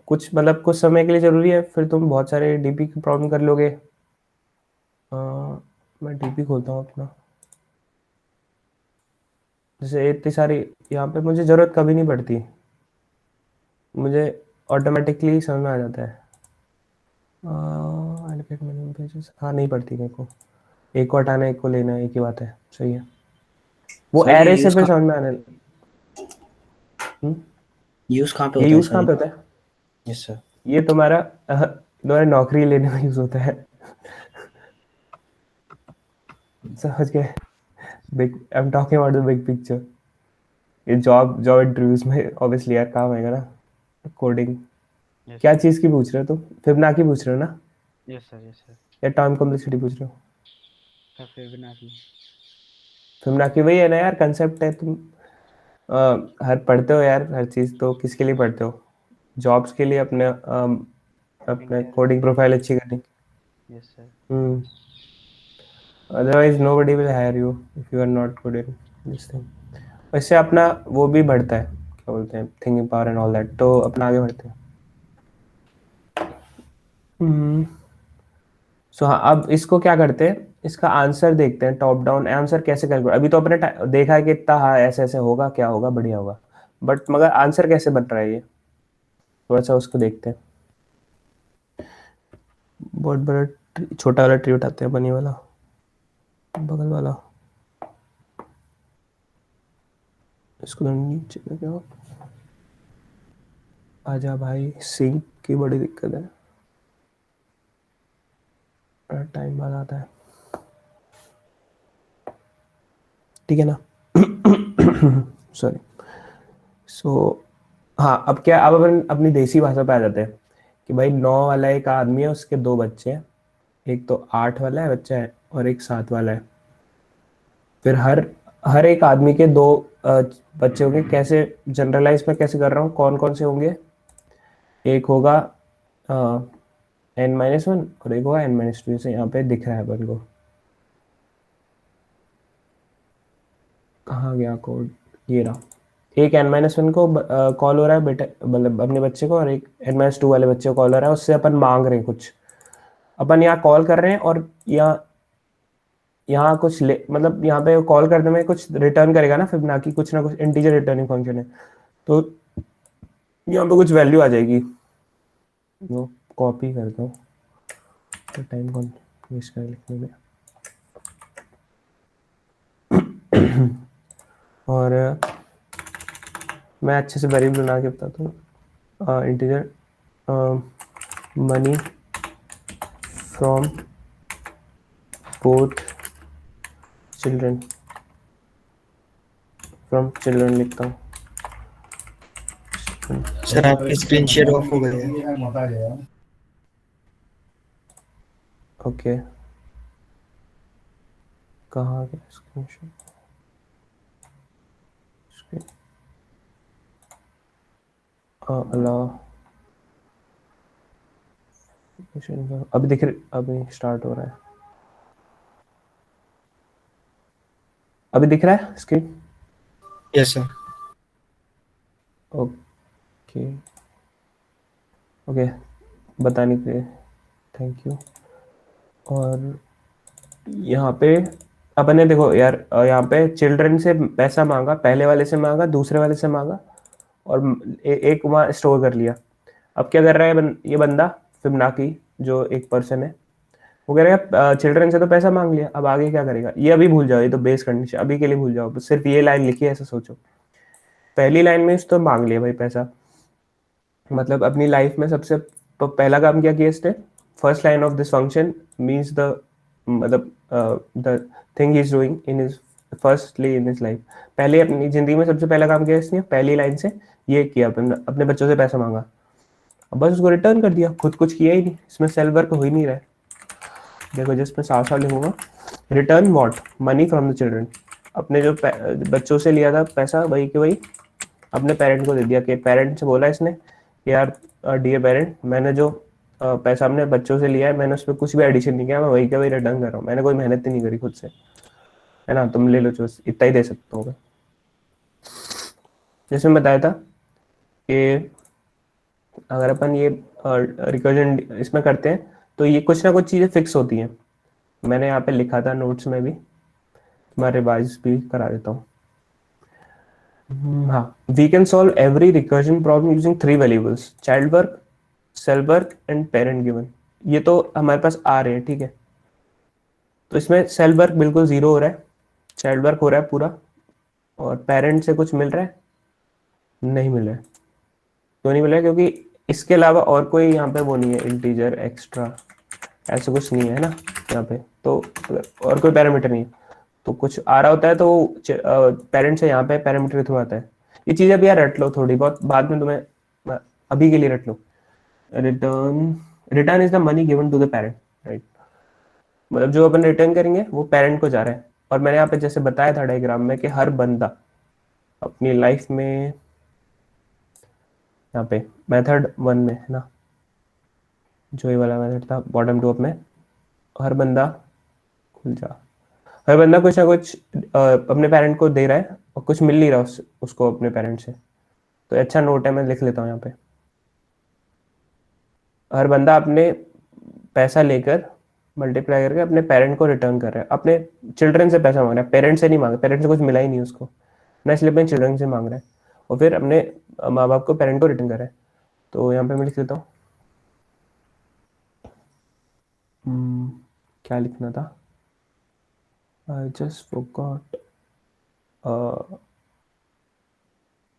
कुछ मतलब कुछ समय के लिए ज़रूरी है, फिर तुम बहुत सारे डीपी की प्रॉब्लम कर लोगे। मैं डीपी खोलता हूँ अपना, जैसे इतनी सारी यहाँ पे मुझे ज़रूरत कभी नहीं पड़ती, मुझे ऑटोमेटिकली समझ में आ जाता है। allocate minimum pages, हाँ नहीं पड़ती मेरे को। एक को हटाना, एक को लेना, एक ही बात है। सही है। वो सर ये एरे से यूज फिर कहाँ समझ में आने। यूज कहाँ पे ये होता है यूज़ सर कहाँ पे ये? होता है? Yes sir. ये तुम्हारा नौकरी लेने में यूज़ होता है। समझ गए? Big, I am talking about the big picture. ये जॉब जॉब इंटरव्यूज में ऑब्वियसली यार काम आएगा ना, कोडिंग। यस क्या सर। चीज़ की पूछ रहे हो तुम? फिबोनाची पूछ रहे हो ना, यस सर। Yes sir. या टाइम कॉम्प्लेक्सिटी पूछ रहे हो? Sir Fibonacci. फिबोनाची वही है ना यार, कंसेप्ट है। तुम हर पढ़ते हो यार, हर चीज़ तो किसके लिए पढ़ते हो? जॉब्स के लिए, अपने अपने कोडिंग प्रोफाइल अच्छी करनी। Yes sir. Otherwise nobody will hire you if you are not good in this thing. वैसे अपना वो भी बढ़ता है, क्या बोलते हैं, thinking power and all that, तो अपना आगे बढ़ते हैं। सो हाँ, अब इसको क्या करते हैं, इसका आंसर देखते हैं। टॉप डाउन आंसर कैसे कैलकुलेट, अभी तो अपने देखा है कि इतना हाँ ऐसे ऐसे होगा, क्या होगा, बढ़िया होगा, बट मगर आंसर कैसे बन रहा है ये, थोड़ा सा उसको देखते हैं। बहुत बड़ा छोटा वाला ट्री उठाते हैं, बनी वाला, बगल वाला, इसको तो नीचे में क्या, आजा भाई, सिंक की बड़ी दिक्कत है, टाइम बाद आता है, ठीक है ना। सॉरी। सो हाँ, अब क्या, अब अपन अपनी देसी भाषा पे आ जाते हैं कि भाई 9 वाला एक आदमी है, उसके 2 बच्चे हैं, एक तो 8 वाला है बच्चा है और एक 7 वाला है। फिर हर हर एक आदमी के 2 बच्चे होंगे। कैसे जनरलाइज में कैसे कर रहा हूँ, कौन कौन से होंगे? एक होगा n-1 और एक होगा n-2, जैसे यहाँ पे दिख रहा है अपन को। कहाँ गया कोड? ये रहा। एक n-1 को कॉल हो रहा है बेटा, मतलब अपने बच्चे को, और एक n-2 वाले बच्चे को कॉल हो रहा है, उससे अपन मांग रहे हैं कुछ। अपन यहाँ कॉल कर रहे हैं और यहाँ यहाँ कुछ मतलब यहाँ पे कॉल करने में कुछ रिटर्न करेगा ना, फिर ना कि कुछ ना कुछ इंटीजर रिटर्निंग फंक्शन है, तो यहाँ पे कुछ वैल्यू आ जाएगी। वो कॉपी कर दो, तो टाइम कौन वेस्ट कर लिखने में। और मैं अच्छे से वेरिएबल बना के बताता हूँ। Integer money from both children, from children लिखता हूँ। सर आपकी स्क्रीन शेयर ऑफ हो गई है। ओके, कहाँ गया स्क्रीनशॉट? अलाउ, अभी दिख रहा, अभी स्टार्ट हो रहा है, अभी दिख रहा है screen? Yes sir. Okay okay, बताने के लिए थैंक यू। और यहाँ पे अपन ने देखो यार, यहाँ पे चिल्ड्रन से पैसा मांगा, पहले वाले से मांगा, दूसरे वाले से मांगा, और एक वहाँ स्टोर कर लिया। अब क्या कर रहा है ये बंदा फिबनाकी, जो एक पर्सन है, वो कह रहा है चिल्ड्रन से तो पैसा मांग लिया, अब आगे क्या करेगा ये अभी भूल जाओ, ये तो बेस कंडीशन अभी के लिए भूल जाओ, सिर्फ ये लाइन लिखी है ऐसा सोचो। पहली लाइन में तो मांग लिया भाई पैसा, मतलब अपनी लाइफ में सबसे पहला काम क्या किया इसने? First line of this function means the, मतलब the thing he is doing in his firstly in his life, पहले अपनी जिंदगी में सबसे पहला काम किया इसने, पहली लाइन से ये किया, अपने बच्चों से पैसा मांगा, अब बस उसको रिटर्न कर दिया, खुद कुछ किया ही नहीं, इसमें सेल्फ वर्क हो ही नहीं रहा है। देखो जिसमें साफ साफ लिखूंगा, return what, money from the children, अपने जो बच्चों से लिया था पैसा वही के वही अपने पेरेंट को दे दिया, कि पेरेंट से बोला इसने कि यार डियर पेरेंट, मैंने जो पैसा अपने बच्चों से लिया है, मैंने उसमें कुछ भी एडिशन नहीं किया, मैं वही का वही रिटर्न कर रहा हूँ, मैंने कोई मेहनत ही नहीं करी खुद से, है ना, तुम ले लो, जो इतना ही दे सकता हूँ। जैसे मैं बताया था कि अगर अपन ये रिकर्जन इसमें करते हैं तो ये कुछ ना कुछ चीज़ें फिक्स होती हैं, मैंने यहाँ पे लिखा था नोट्स में भी, मैं रिवाइज भी करा देता हूँ। हाँ, we can solve every recursion problem using 3 variables, child work, self work and parent given. ये तो हमारे पास आ रहे हैं, ठीक है, तो इसमें सेल्फ वर्क बिल्कुल 0 हो रहा है, चाइल्ड वर्क हो रहा है पूरा, और पेरेंट से कुछ मिल रहा है? नहीं मिल रहा है। क्यों नहीं मिल रहा है? क्योंकि इसके अलावा और कोई यहाँ पे वो नहीं है, इंटीजर एक्स्ट्रा ऐसा कुछ नहीं है ना यहाँ पे, तो और कोई पैरामीटर नहीं है, तो कुछ आ रहा होता है तो पेरेंट से यहाँ पे पैरामीटर के थ्रू आता है। ये चीज़ अभी यार रट लो थोड़ी बहुत, बाद में तुम्हें, अभी के लिए रट लो। Return, return is the money given to the parent, right, मतलब जो अपन रिटर्न करेंगे वो पेरेंट को जा रहा है। और मैंने यहाँ पे जैसे बताया था डायग्राम में कि हर बंदा अपनी लाइफ में, यहाँ पे मेथड 1 में है ना, जो ये वाला मेथड था बॉटम टू अप में, हर बंदा, खुल जा, हर बंदा कुछ ना कुछ अपने पेरेंट को दे रहा है और कुछ मिल नहीं रहा उसको अपने पेरेंट से, तो अच्छा नोट है, मैं लिख लेता हूँ यहाँ पे, हर बंदा अपने पैसा लेकर मल्टीप्लाई करके अपने पेरेंट को रिटर्न कर रहा है, अपने चिल्ड्रन से पैसा मांग रहा है, पेरेंट से नहीं मांग रहा, पेरेंट से कुछ मिला ही नहीं उसको ना, इसलिए अपने चिल्ड्रन से मांग रहा है, और फिर अपने माँ बाप को, पेरेंट को रिटर्न कर रहा है। तो यहाँ पे मैं लिख लेता हूँ, क्या लिखना था, I just forgot,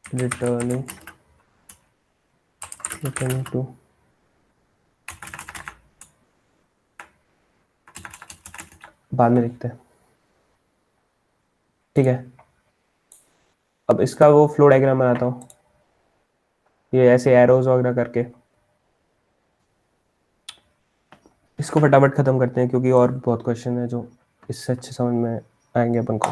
returning to, बाद में लिखते हैं, ठीक है। अब इसका वो फ्लो डायग्राम बनाता हूँ, ये ऐसे एरोज वगैरह करके, इसको फटाफट खत्म करते हैं क्योंकि और बहुत क्वेश्चन है जो इससे अच्छे समझ में आएंगे अपन को।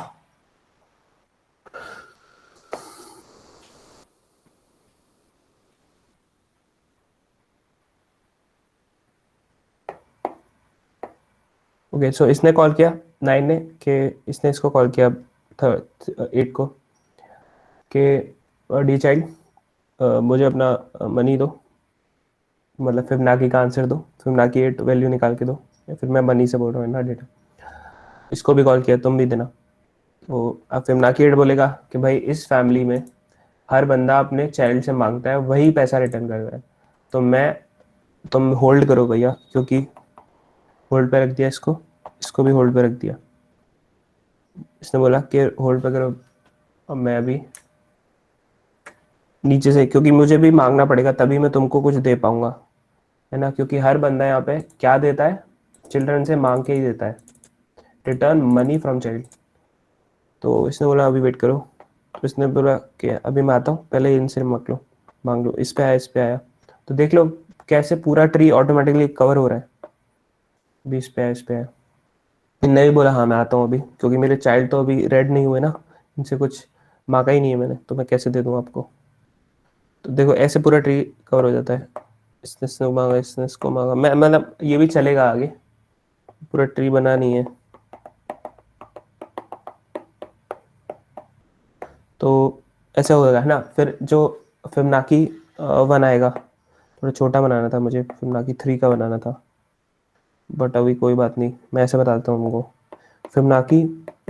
ओके, सो इसने कॉल किया 9 ने, कि इसने इसको कॉल किया 8 को, कि डी चाइल्ड मुझे अपना मनी दो, मतलब फिबनाकी का आंसर दो, फिबनाकी 8 वैल्यू निकाल के दो, या फिर मैं मनी से बोल रहा हूँ ना डेटा। इसको भी कॉल किया, तुम भी देना, तो अब फिबनाकी 8 बोलेगा कि भाई इस फैमिली में हर बंदा अपने चाइल्ड से मांगता है, वही पैसा रिटर्न कर रहा है, तो तुम होल्ड करो भैया, क्योंकि होल्ड पे रख दिया इसको, इसको भी होल्ड पे रख दिया, इसने बोला कि होल्ड पे करो, और मैं भी नीचे से, क्योंकि मुझे भी मांगना पड़ेगा तभी मैं तुमको कुछ दे पाऊंगा, है ना, क्योंकि हर बंदा यहाँ पे क्या देता है, चिल्ड्रन से मांग के ही देता है, रिटर्न मनी फ्रॉम चाइल्ड। तो इसने बोला अभी वेट करो, तो इसने बोला कि अभी मैं आता हूँ, पहले इनसे मांग लो, इस पे आया, इस पे आया, तो देख लो कैसे पूरा ट्री ऑटोमेटिकली कवर हो रहा है। अभी इस पे आया, इस पे आया, इनने भी बोला हाँ मैं आता हूँ अभी, क्योंकि मेरे चाइल्ड तो अभी रेड नहीं हुए ना, इनसे कुछ मांगा ही नहीं है मैंने, तो मैं कैसे दे दूँ आपको। तो देखो ऐसे पूरा ट्री कवर हो जाता है, इसने इसको मांगा, इसने इसको मांगा, मैं मतलब ये भी चलेगा आगे, पूरा ट्री बना नहीं है। तो ऐसा होगा, है ना। फिर जो फिबोनाची 1 आएगा, थोड़ा छोटा बनाना था मुझे, फिबोनाची 3 का बनाना था, बट अभी कोई बात नहीं, मैं ऐसे बताता हूँ तुमको। फिबोनाची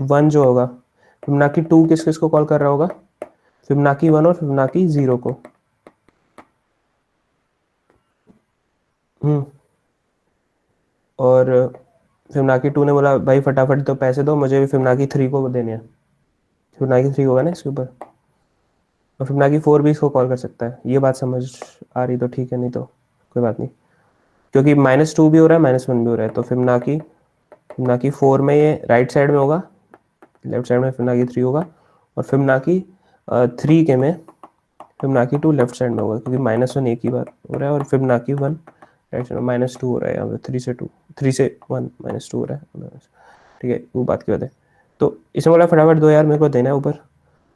1 जो होगा, फिबोनाची 2 किस किस को कॉल कर रहा होगा, फिबोनाची 1 और फिबोनाची 0 को। और फिबोनाची 2 ने बोला भाई फटाफट तो पैसे दो, मुझे भी फिबोनाची 3 को देने हैं, फिबोनाची 3 होगा ना इसके ऊपर, और फिबोनाची 4 भी इसको कॉल कर सकता है। ये बात समझ आ रही तो ठीक है, नहीं तो कोई बात नहीं, क्योंकि -2 भी हो रहा है, -1 भी हो रहा है, तो फिबोनाची 4 में ये राइट साइड में होगा, लेफ्ट साइड में फिबोनाची 3 होगा, और फिबोनाची 3 के में फिबोनाची 2 लेफ्ट साइड में होगा, क्योंकि -1 एक ही बार हो रहा है, और फिबोनाची 1 राइट साइड में -2 हो रहा है यहाँ पे, 3 से 2, 3 से 1 -2 हो रहा है, ठीक है, वो बात की बात है। तो इसने बोला फटाफट दो यार, मेरे को देना है ऊपर।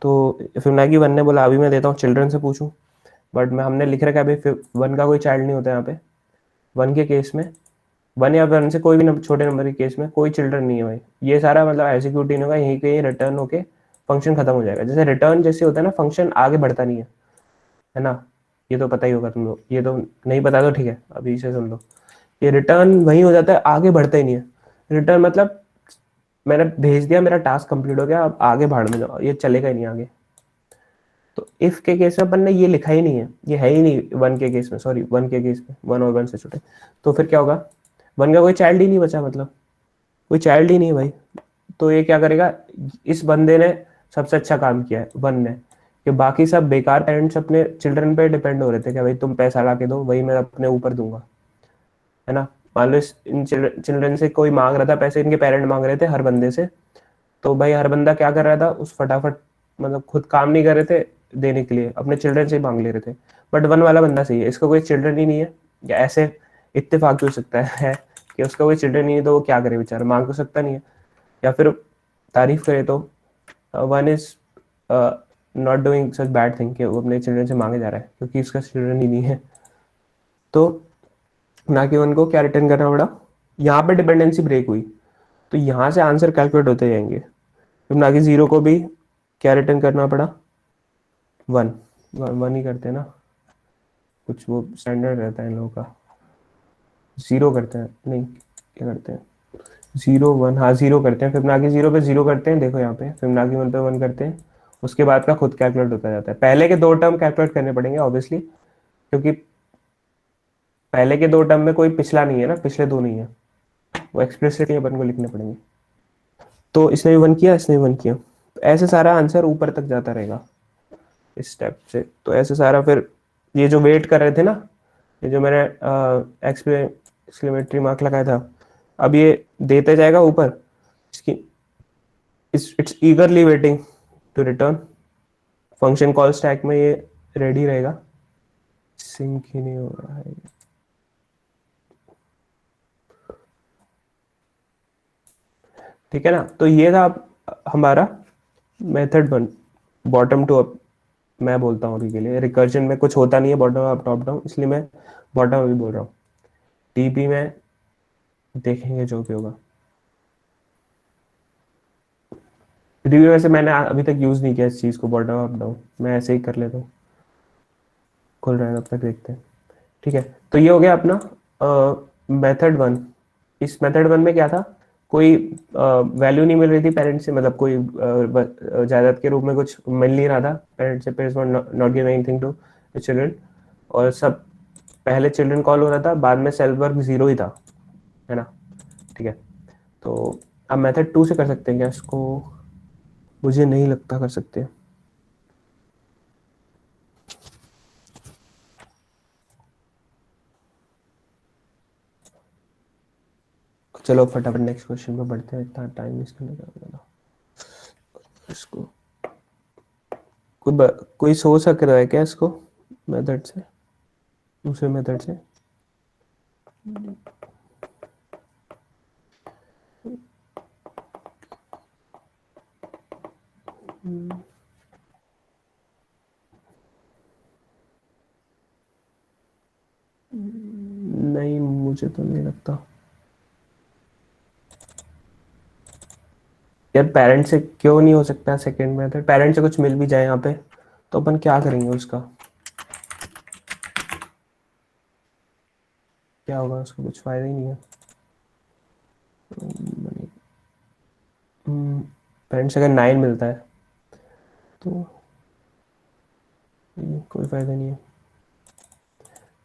तो फिबोनाची 1 ने बोला अभी मैं देता हूँ, चिल्ड्रन से पूछूं, बट मैं हमने लिख रखा है अभी 1 का कोई चाइल्ड नहीं होता यहाँ पे, 1 के केस में, 1 या 1 से कोई भी छोटे नंबर के केस में कोई चिल्ड्रन नहीं है भाई। ये सारा मतलब एग्जीक्यूट नहीं होगा, यहीं कहीं रिटर्न होके फंक्शन खत्म हो जाएगा। जैसे रिटर्न जैसे होता है ना, फंक्शन आगे बढ़ता नहीं है ना, ये तो पता ही होगा तुम लोग, ये तो नहीं पता तो ठीक है, अभी इसे सुन लो। ये रिटर्न वही हो जाता है, आगे बढ़ता ही नहीं है। रिटर्न मतलब मैंने भेज दिया, मेरा टास्क कंप्लीट हो गया, अब आगे भाड़ में जाओ, ये चलेगा ही नहीं आगे। तो इफ के केस में अपन ने ये लिखा ही नहीं है, ये है ही नहीं 1 के केस में, सॉरी 1 के केस में, 1 और 1 से छोटे, तो फिर क्या होगा, 1 का कोई चाइल्ड ही नहीं बचा, मतलब कोई चाइल्ड ही नहीं है भाई। तो ये क्या करेगा, इस बंदे ने सबसे अच्छा काम किया है 1 ने, कि बाकी सब बेकार पेरेंट्स अपने चिल्ड्रन पे डिपेंड हो रहे थे कि भाई तुम पैसा ला के दो, वही मैं अपने ऊपर दूंगा, है ना। मान लो इन चिल्ड्रन से कोई मांग रहा था पैसे, इनके पेरेंट मांग रहे थे हर बंदे से, तो भाई हर बंदा क्या कर रहा था, उस फटाफट मतलब खुद काम नहीं कर रहे थे देने के लिए, अपने चिल्ड्रन से ही मांग ले रहे थे। बट 1 वाला बंदा सही है, इसका कोई चिल्ड्रन ही नहीं है, या ऐसे इत्तेफाक भी हो सकता है कि उसका कोई चिल्ड्रन नहीं है, तो वो क्या करे बेचारा, मांग तो सकता नहीं है। या फिर तारीफ करे तो 1 is not doing such bad thing कि वो अपने चिल्ड्रन से मांगे जा रहा है, क्योंकि उसका चिल्ड्रन ही नहीं है। तो ना कि उनको क्या रिटर्न करना पड़ा, यहाँ पे डिपेंडेंसी ब्रेक हुई, तो यहाँ से आंसर कैलकुलेट होते जाएंगे। फिर ना कि 0 को भी क्या रिटर्न करना पड़ा, 1 1 ही करते हैं ना, कुछ वो स्टैंडर्ड रहता है इन लोगों का, 0 करते हैं, नहीं क्या करते हैं, 0 1, हाँ 0 करते हैं, फिबोनाची 0 पे 0 करते हैं, देखो यहाँ पे फिबोनाची 1 पे 1 करते हैं, उसके बाद का खुद कैलकुलेट होता जाता है। पहले के 2 टर्म कैलकुलेट करने पड़ेंगे ऑब्वियसली, क्योंकि पहले के 2 टर्म में कोई पिछला नहीं है ना, पिछले 2 नहीं है, वो एक्सप्लिसिटली अपन को लिखने पड़ेंगे। तो इसने भी 1 किया, इसने भी 1 किया, तो ऐसे सारा आंसर ऊपर तक जाता रहेगा इस स्टेप से। तो ऐसे सारा फिर ये जो वेट कर रहे थे ना, ये जो मैंने एक्सक्लेमेटरी मार्क लगाया था, अब ये देते जाएगा ऊपर, इसकी it's eagerly waiting to return, function call stack में ये रेडी रहेगा। सिंक ही नहीं हो रहा है, ठीक है ना। तो ये था हमारा मेथड 1, बॉटम टू अप। मैं बोलता हूँ अभी के लिए, रिकर्जन में कुछ होता नहीं है बॉटम अप टॉप डाउन, इसलिए मैं बॉटम अप ही बोल रहा हूँ। टीपी में देखेंगे जो भी होगा। टीपी में से मैंने अभी तक यूज नहीं किया इस चीज को, बॉटम अप डाउन, मैं ऐसे ही कर लेता हूँ, खुल रहा है तब तक देखते हैं, ठीक है। तो ये हो गया अपना मेथड 1। इस मेथड 1 में क्या था, कोई वैल्यू नहीं मिल रही थी पेरेंट्स से, मतलब कोई जायदाद के रूप में कुछ मिल नहीं रहा था पेरेंट्स से, parents not giving anything to children, और सब पहले चिल्ड्रन कॉल हो रहा था, बाद में सेल्फ वर्क 0 ही था, है ना, ठीक है। तो अब मेथड 2 से कर सकते हैं क्या इसको, मुझे नहीं लगता कर सकते। चलो फटाफट नेक्स्ट क्वेश्चन पे बढ़ते हैं, इतना टाइम इसके लिए ज़्यादा इसको कोई सोच सक रहा है क्या इसको मेथड से, दूसरे मेथड से? नहीं मुझे तो नहीं लगता यार। पेरेंट से क्यों नहीं हो सकता सेकंड मेथड? पेरेंट से कुछ मिल भी जाए यहाँ पे तो अपन क्या करेंगे उसका? क्या होगा उसका? कुछ फायदा ही नहीं है। पेरेंट से अगर 9 मिलता है तो कोई फायदा नहीं है,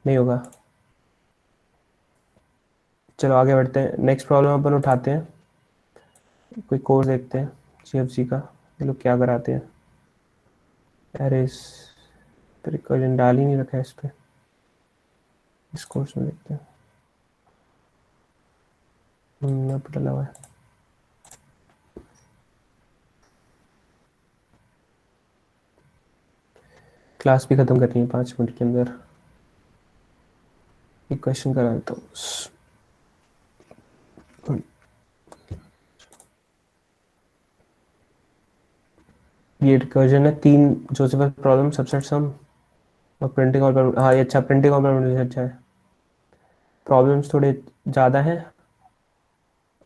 नहीं होगा। चलो आगे बढ़ते हैं, नेक्स्ट प्रॉब्लम अपन उठाते हैं, कोई कोर्स देखते हैं जीएफसी का, ये लोग क्या कराते हैं। एरेस रिकर्जन डाल ही नहीं रखा है इस पे, इस कोर्स में देखते हैं। यहाँ पर डला हुआ है। क्लास भी खत्म करनी है 5 मिनट के अंदर, एक क्वेश्चन करा देता हूँ। ये रिकर्जन है, 3 जोसेफ प्रॉब्लम, सबसेट सम और प्रिंटिंग और हाँ ये अच्छा, प्रिंटिंग और परम्यूटेशन अच्छा है। प्रॉब्लम्स थोड़े ज़्यादा हैं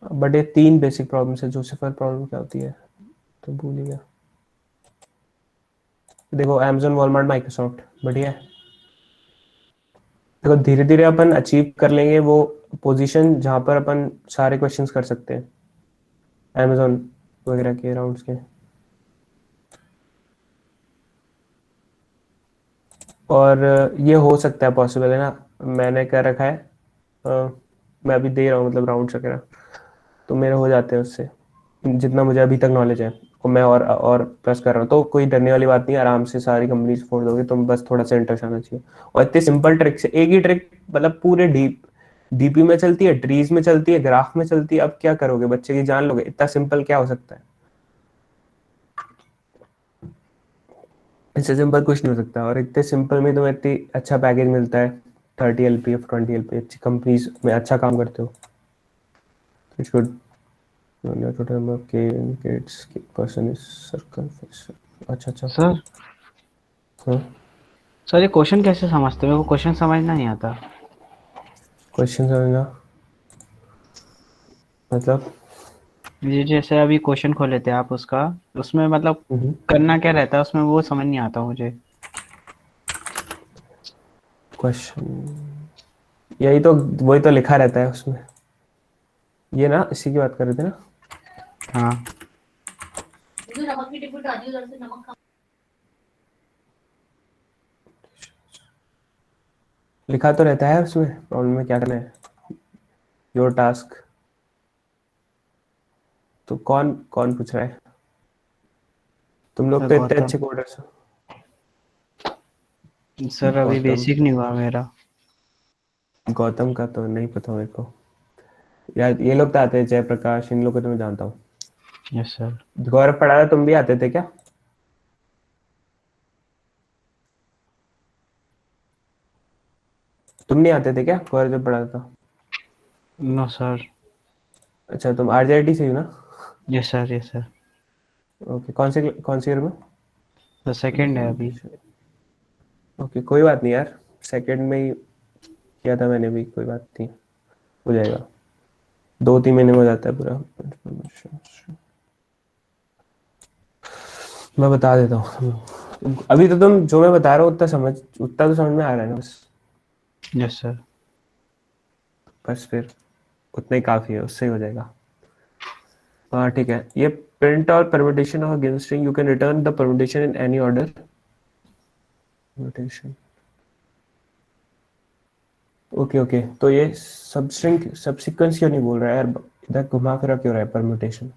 बट ये 3 बेसिक प्रॉब्लम्स है। जोसेफ प्रॉब्लम क्या होती है तो भूल ही गया। देखो अमेजोन, वॉलमार्ट, माइक्रोसॉफ्ट, बढ़िया है। देखो धीरे धीरे अपन अचीव कर लेंगे वो पोजीशन जहाँ पर अपन सारे क्वेश्चंस कर सकते हैं अमेजोन वगैरह के राउंड्स के। और ये हो सकता है, पॉसिबल है ना, मैंने कर रखा है। मैं अभी दे रहा हूँ मतलब राउंड्स वगैरह, तो मेरे हो जाते हैं उससे जितना मुझे अभी तक नॉलेज है। और मैं और प्लस कर रहा हूँ, तो कोई डरने वाली बात नहीं, आराम से सारी कंपनी सपोर्ट दोगे तुम, बस थोड़ा सा इंटरेस्ट आना चाहिए। और इतने सिंपल ट्रिक से, एक ही ट्रिक मतलब पूरे डीपी में चलती है, ट्रीज में चलती है, ग्राफ में चलती है। अब क्या करोगे, बच्चे की जान लोगे? इतना सिंपल क्या हो सकता है? इससे सिंपल कुछ नहीं हो सकता। और इतने सिंपल में तुम्हें इतनी अच्छा पैकेज मिलता है, 30 LPF 20 LPF, अच्छी कंपनीज में अच्छा काम करते हो। It's good. Total number of kids person is circle. अच्छा सर हाँ, सर ये क्वेश्चन कैसे समझते हो? मेरे को क्वेश्चन समझना नहीं आता। क्वेश्चन समझना मतलब? ये जैसे अभी क्वेश्चन खोले थे आप उसका, उसमें मतलब करना क्या रहता है उसमें, वो समझ नहीं आता मुझे। क्वेश्चन यही तो, वही तो लिखा रहता है उसमें। ये ना इसी की बात कर रहे थे ना? हाँ लिखा तो रहता है उसमें, प्रॉब्लम में क्या करना है, योर टास्क। तो कौन कौन पूछ रहा है? तुम लोग सर तो इतने गौतम। अच्छे कोडर्स हो। सर अभी गौतम, बेसिक नहीं हुआ मेरा। गौतम का तो नहीं पता मेरे को यार। ये लोग तो आते हैं, जयप्रकाश, इन लोग को तो मैं जानता हूँ। Yes sir. गौरव पढ़ा था, तुम भी आते थे क्या? तुम नहीं आते थे क्या गौरव जब पढ़ा था? No sir. अच्छा तुम RJIT से ही हो ना? Yes sir yes sir. Okay, कौन सी ईयर में? तो सेकंड है अभी। ओके कोई बात नहीं यार, सेकंड में ही किया था मैंने भी, कोई बात नहीं, हो जाएगा। 2-3 महीने में हो जाता है पूरा। मैं बता देता हूँ अभी तो, तुम जो मैं बता रहा हूँ उतना तो समझ में आ रहा है ना? Yes sir. बस फिर उतना ही काफी है, उससे ही हो जाएगा। हाँ ठीक है। ये प्रिंट और permutation of given string, you can return the permutation in any order. Permutation okay, तो ये सब स्ट्रिंग सबसीक्वेंस क्यों नहीं बोल रहा है यार? इधर घुमा फिरा क्यों रहा है परम्यूटेशन?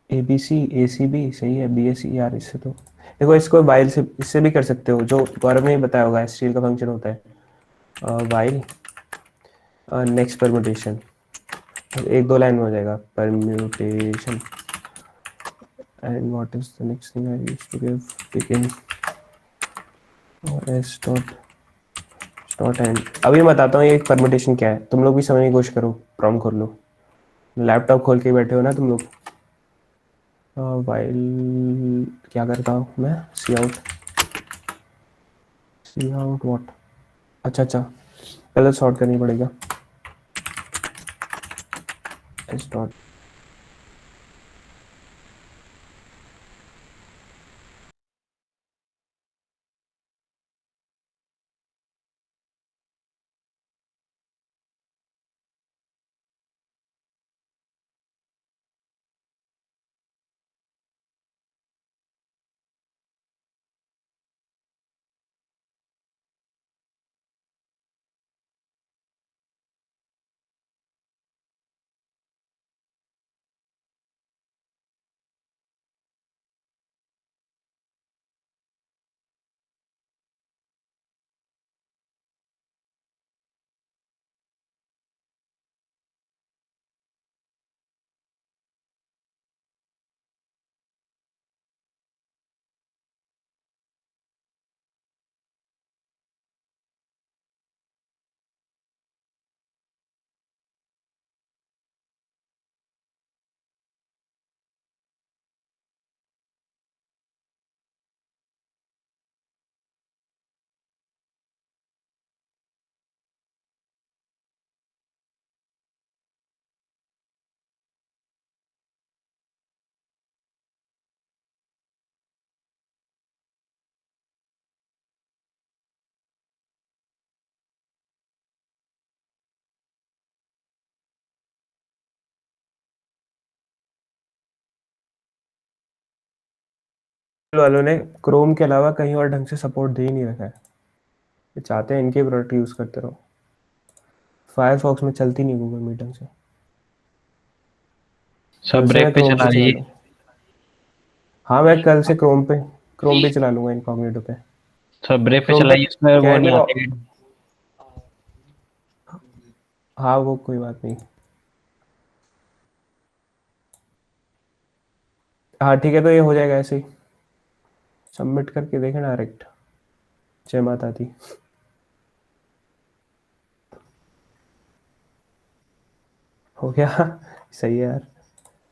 ABC ACB सही है, BAC यार। इससे तो देखो, इसको वाइल से इससे भी कर सकते हो, जो गौरव ने बताया होगा, स्टील का फंक्शन होता है। वाइल नेक्स्ट परम्यूटेशन, एक दो लाइन में हो जाएगा, permutation and what is the next thing I used to give, begin और एस डॉट एंड। अभी मैं बताता हूँ ये एक परम्यूटेशन क्या है, तुम लोग भी समझने की कोशिश करो, प्रॉम्प्ट खोल लो, लैपटॉप खोल के बैठे हो ना तुम लोग। वाइल क्या करता हूँ मैं, सी आउट व्हाट, अच्छा पहले सॉर्ट करनी पड़ेगा, एस डॉट वालों ने क्रोम के अलावा कहीं और ढंग से सपोर्ट दे ही नहीं रखा है, ये चाहते हैं इनके प्रोडक्ट यूज़ करते रहो, फायरफॉक्स में चलती नहीं गूगल मीट ढंग से, सब कल से मैं ब्रेक पे क्रोम चला से रही चला है। लूँ। हाँ मैं कल से क्रोम पे चला लूँगा, इनकॉग्निटो पे, सब ब्रेक पे क्रोम पे चलाइए, उसमें क्या वो है नहीं मेरा, आती। हाँ वो कोई बात नहीं, हाँ ठीक है, तो ये हो जाएगा ऐसे ही, सबमिट करके देखें डायरेक्ट, जय माता दी। हो गया सही है यार,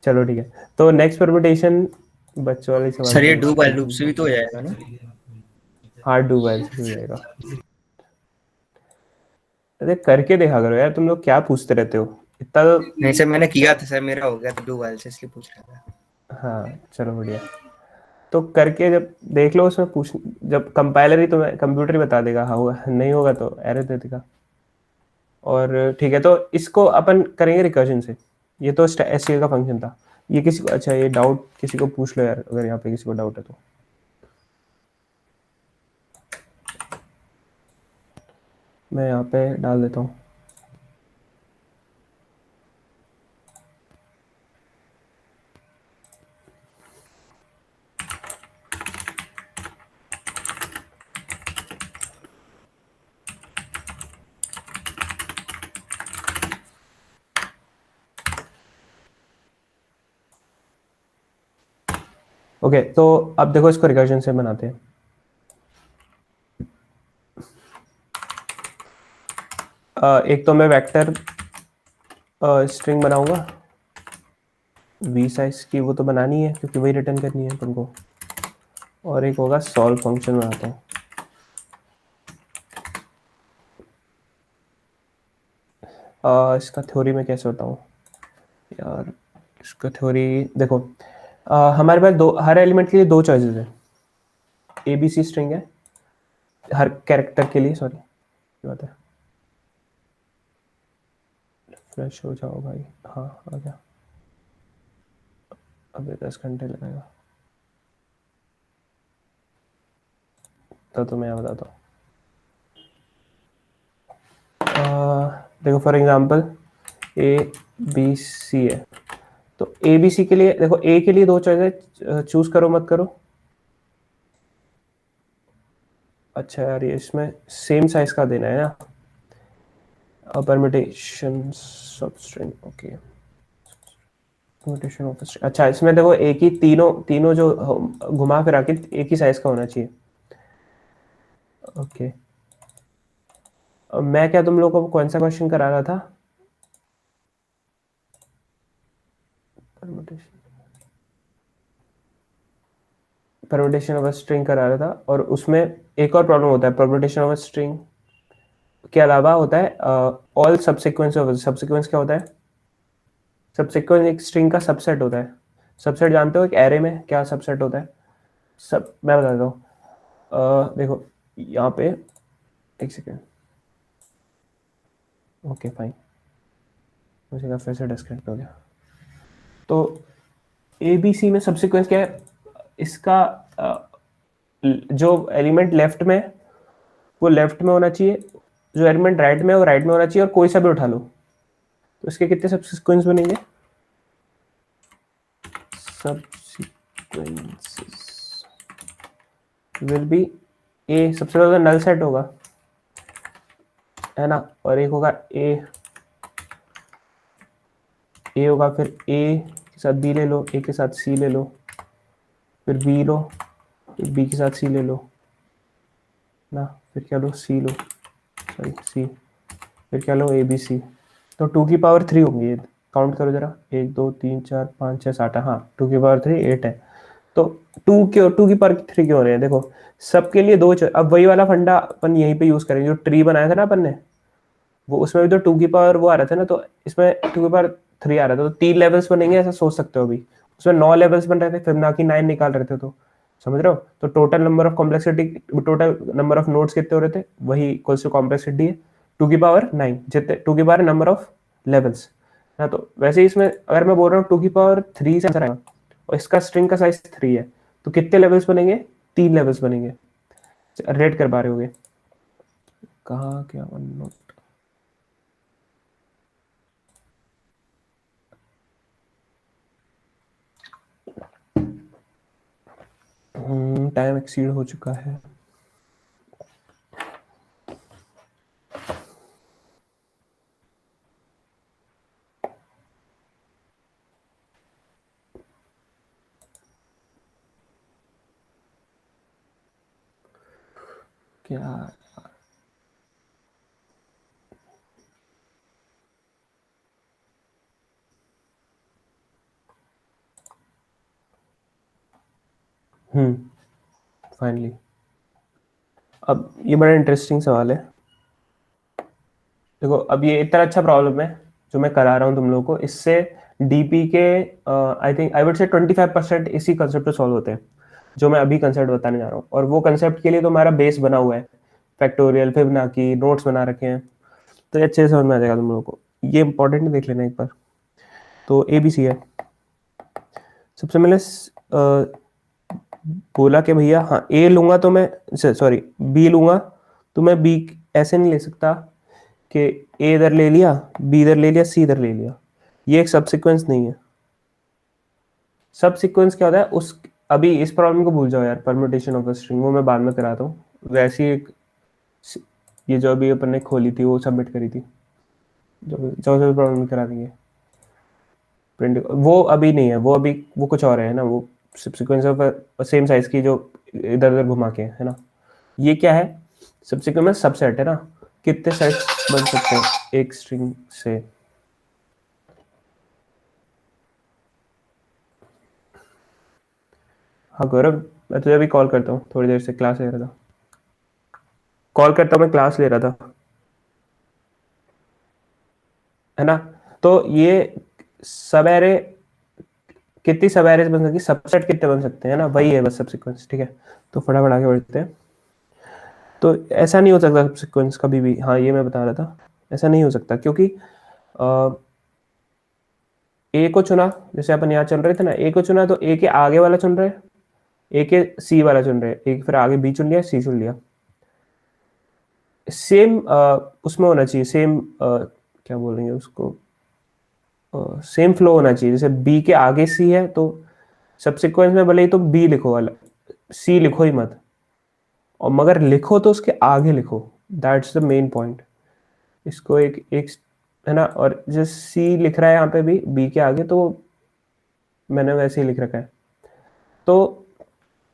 चलो ठीक है, तो नेक्स्ट परम्यूटेशन बच्चों वाले सवाल सर ये डू पूछते वाइल हैं। लूप से भी तो हो जाएगा ना? हाँ डू वाइल से हो जाएगा। अरे करके देखा करो यार, तुम लोग क्या पूछते रहते हो इतना तो। नहीं सर मैंने किया था सर, मेरा हो गया था डू वाइल से, इसलिए पूछ रहा था। हाँ चलो बढ़िया, तो करके जब देख लो उसमें पूछ, जब कंपाइलर ही तुम्हें कंप्यूटर ही बता देगा हाँ होगा, नहीं होगा तो एरर दे देगा। और ठीक है, तो इसको अपन करेंगे रिकर्जन से, ये तो एसक्यूएल का फंक्शन था। ये किसी को, अच्छा ये डाउट किसी को पूछ लो यार, अगर यहाँ पे किसी को डाउट है तो। मैं यहाँ पे डाल देता हूँ। ओके तो अब देखो इसको रिकर्जन से बनाते हैं। एक तो मैं वेक्टर स्ट्रिंग बनाऊंगा वी साइज की, वो तो बनानी है क्योंकि वही रिटर्न करनी है तुमको, और एक होगा सॉल्व फंक्शन बनाता हूँ। इसका थ्योरी में कैसे बताऊँ यार, इसका थ्योरी देखो, हमारे पास दो, हर एलिमेंट के लिए दो चॉइसेस है, ए बी सी स्ट्रिंग है हर कैरेक्टर के लिए, सॉरी ये बात है, फ्रेश हो जाओ भाई, हाँ आ गया, अभी 10 घंटे लगेगा, तो मैं यहाँ बताता हूँ। देखो for example A B C है, तो ए बी सी के लिए देखो, ए के लिए दो चॉइस है, चूज करो मत करो। अच्छा यार ये इसमें सेम साइज का देना है ना, permutation substring, okay, permutation of string. अच्छा, इसमें देखो एक ही तीनों जो घुमा फिरा के एक ही साइज का होना चाहिए। ओके, मैं क्या तुम लोगों को कौन सा क्वेश्चन करा रहा था? परमिटेशन ऑफ स्ट्रिंग करा रहा था, और उसमें एक और प्रॉब्लम होता है परमिटेशन ऑफ स्ट्रिंग के अलावा, होता है ऑल सबसीक्वेंस ऑफ। सबसीक्वेंस क्या होता है? सबसीक्वेंस एक स्ट्रिंग का सबसेट होता है। सबसेट जानते हो एक एरे में क्या सबसेट होता है? सब मैं बताता हूँ। देखो यहाँ पे, एक सेकेंड, ओके फाइन, मुझे कहा फिर से डिस्कनेक्ट हो गया। तो ए बी सी में सबसीक्वेंस क्या है? इसका जो एलिमेंट लेफ्ट में, वो लेफ्ट में होना चाहिए, जो एलिमेंट राइट में वो राइट में होना चाहिए, और कोई सा भी उठा लो। तो इसके कितने सबसीक्वेंस बनेंगे? सबसीक्वेंसेस विल बी ए, सबसे ज्यादा नल सेट होगा, है ना, और एक होगा ए होगा, फिर ए के साथ बी ले लो, ए के साथ सी ले लो, फिर बी लो, फिर बी के साथ सी ले लो ना, फिर क्या लो, सी लो, सॉरी सी, फिर क्या लो, ए बी सी। तो 2 की पावर 3 होंगी ये, काउंट करो जरा, 1 2 3 4 5 6 7 है, हाँ 2 की पावर 3 8 है। तो 2 की पावर 3 क्यों हो रहे हैं? देखो सबके लिए दो अब वही वाला फंडा अपन यहीं पे यूज करेंगे, जो ट्री बनाया था ना अपन ने, वो उसमें भी तो 2 की पावर वो आ रहा था ना, तो इसमें 2 की पावर 3 आ रहा था, तो 3 लेवल्स बनेंगे, ऐसा सोच सकते हो। अभी उसमें 9 लेवल्स बन रहे थे, फिबोनाची 9 निकाल रहे थे, तो समझ रहे हो? तो total number of complexity, total number of nodes कितने हो रहे थे, वही इक्वल्स टू कॉम्प्लेक्सिटी है 2 की पावर 9, जितने 2 की पावर नंबर ऑफ लेवल्स ना। तो वैसे ही इसमें अगर मैं बोल रहा हूँ 2 की पावर 3 से आंसर आएगा, और इसका स्ट्रिंग का साइज 3 है, तो कितने लेवल्स बनेंगे? 3 लेवल्स बनेंगे। रेड कर पा रहे होगे कहाँ क्या वन टाइम एक्सीड हो चुका है। क्या फाइनली, अब ये बड़ा इंटरेस्टिंग सवाल है। देखो अब ये इतना अच्छा प्रॉब्लम है जो मैं करा रहा हूँ तुम लोगों को, इससे डीपी के I think I would say 25% इसी कंसेप्ट पे सॉल्व होते हैं, जो मैं अभी कंसेप्ट बताने जा रहा हूँ। और वो कंसेप्ट के लिए तो हमारा बेस बना हुआ है, फैक्टोरियल, फिबोनाची, नोट्स बना रखे हैं, तो ये अच्छे से समझ में आ जाएगा तुम लोगों को। ये इंपॉर्टेंट देख लेना एक बार। तो ए बी सी है, सबसे पहले बोला कि भैया हाँ ए लूंगा तो मैं, सॉरी बी लूंगा तो मैं बी ऐसे नहीं ले सकता कि ए इधर ले लिया, बी इधर ले लिया, सी इधर ले लिया। ये एक सब सीक्वेंस नहीं है। सब सीक्वेंस क्या होता है उस, अभी इस प्रॉब्लम को भूल जाओ यार, परम्यूटेशन ऑफ अ स्ट्रिंग, वो मैं बाद में कराता हूँ। वैसी एक ये जो अभी अपन ने खोली थी वो सबमिट करी थी, जो प्रॉब्लम करा देंगे प्रिंट, वो अभी नहीं है, वो अभी वो कुछ और है ना, वो सबसीक्वेंस ऑफ सेम साइज की जो इधर उधर घुमा के है ना। ये क्या है? सबसीक्वेंस में सबसेट है ना, कितने सेट्स बन सकते हैं एक स्ट्रिंग से? हाँ गौरव, मैं तुझे अभी कॉल करता हूँ, थोड़ी देर से क्लास ले रहा था, कॉल करता हूँ, मैं क्लास ले रहा था, है ना। तो ये सब एरे, कितनी सब एरेज बन सकती, सबसेट कितने बन सकते हैं ना, वही है बस सब सीक्वेंस, ठीक है। तो फटाफट आगे बढ़ते हैं। तो ऐसा नहीं हो सकता सब सीक्वेंस कभी भी, हाँ ये मैं बता रहा था, ऐसा नहीं हो सकता क्योंकि ए को चुना, जैसे अपन यहाँ चल रहे थे ना, ए को चुना तो ए के आगे वाला चुन रहे, ए के सी वाला चुन रहे, एक फिर आगे बी चुन लिया, सी चुन लिया। सेम उसमें होना चाहिए, सेम क्या बोलेंगे उसको, सेम फ्लो होना चाहिए। जैसे बी के आगे सी है तो सबसिक्वेंस में भले ही तो बी लिखो वाला, सी लिखो ही मत, और मगर लिखो तो उसके आगे लिखो, दैट्स द मेन पॉइंट। इसको एक एक है ना, और जो सी लिख रहा है यहाँ पे भी बी के आगे, तो मैंने वैसे ही लिख रखा है, तो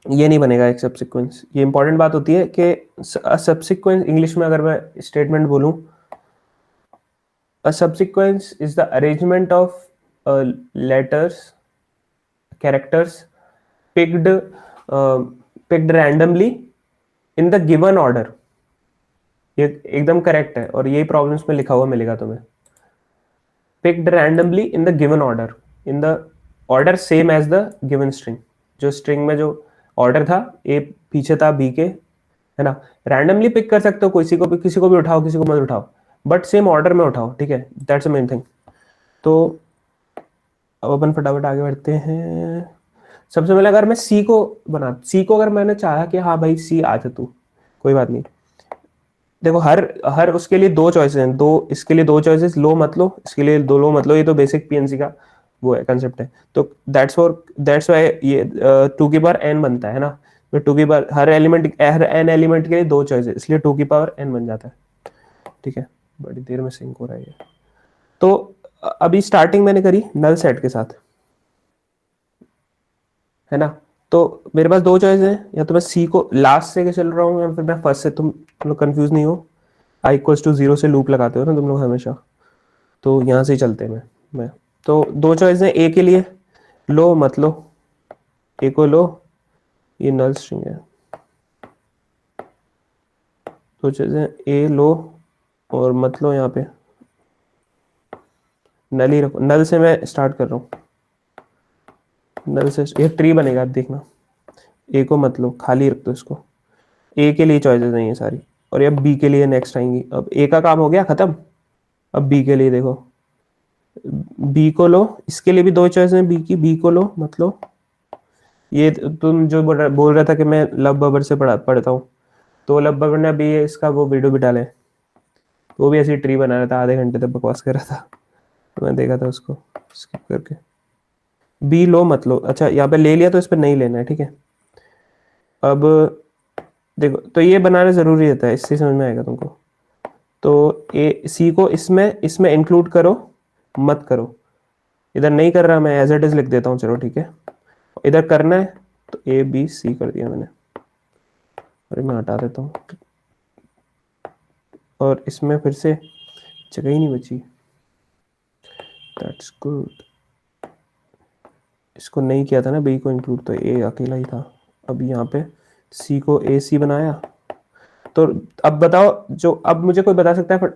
ये नहीं बनेगा एक सबसिक्वेंस। ये इंपॉर्टेंट बात होती है कि सबसिक्वेंस, इंग्लिश में अगर मैं स्टेटमेंट बोलूं, a subsequence is the arrangement of letters, characters picked picked randomly in the given order। ये एकदम करेक्ट है और यही प्रॉब्लम्स में लिखा हुआ मिलेगा तुम्हें। picked randomly in the given order, in the order same as the given string। जो स्ट्रिंग में जो ऑर्डर था, ए पीछे था बी के, है ना। रैंडमली पिक कर सकते हो, किसी को भी उठाओ, किसी को मत उठाओ, बट सेम ऑर्डर में उठाओ, ठीक है, दैट्स द मेन थिंग। तो अब अपन फटाफट आगे बढ़ते हैं। सबसे पहले अगर मैं सी को अगर मैंने चाहा कि हाँ भाई सी आ जा तू, कोई बात नहीं। देखो हर हर उसके लिए दो चॉइसेस हैं, इसके लिए दो चॉइसेस, लो मत लो, इसके लिए दो लो मत लो। ये तो बेसिक पीएनसी का वो है, कंसेप्ट है। तो दैट्स वाई ये 2n बनता है ना। तो हर एन एलिमेंट के लिए दो चॉइसेस, इसलिए 2n बन जाता है, ठीक है। बड़ी देर में सिंक हो रहा है ये। तो अभी स्टार्टिंग मैंने करी नल सेट के साथ, है ना। तो मेरे पास दो चॉइस है, या तो मैं सी को लास्ट से के चल रहा हूँ, या फिर मैं फर्स्ट से। तुम लोग कंफ्यूज नहीं हो, आई इक्वल्स टू 0 से लूप लगाते हो ना तुम लोग हमेशा, तो यहाँ से ही चलते हैं मैं। तो दो चॉइस है, ए के लिए लो मत लो, ए को लो, ये नल स्ट्रिंग है। दो चॉइस है, ए लो और मत लो, यहाँ पे नल ही रखो। नल से मैं स्टार्ट कर रहा हूँ, नल से ये ट्री बनेगा, आप देखना। ए को मत लो, खाली रख दो इसको। ए के लिए चॉइसेस नहीं है सारी, और अब बी के लिए नेक्स्ट आएंगी। अब ए का काम हो गया खत्म, अब बी के लिए देखो, बी को लो, इसके लिए भी दो चॉइस हैं बी की, बी को लो मत लो। ये तुम जो बोल रहा था कि मैं लव बबर से पढ़ता हूँ, तो लव बबर ने अभी इसका वो वीडियो भी डाले, वो भी ऐसी ट्री बना रहा था, आधे घंटे तक बकवास कर रहा था, तो मैं देखा था उसको स्किप करके। बी लो मत लो, अच्छा यहाँ पे ले लिया तो इस पर नहीं लेना है, ठीक है। अब देखो, तो ये बनाना जरूरी रहता है, इससे समझ में आएगा तुमको। तो ए सी को इसमें इंक्लूड करो मत करो। इधर नहीं कर रहा मैं, एज इट इज लिख देता हूँ, चलो ठीक है। इधर करना है तो ए बी सी कर दिया मैंने, और मैं हटा देता हूँ, और इसमें फिर से जगह ही नहीं बची। That's good. इसको नहीं किया था ना बी को इंक्लूड, तो ए अकेला ही था। अब यहाँ पे सी को ए सी बनाया। तो अब बताओ, जो अब मुझे कोई बता सकता है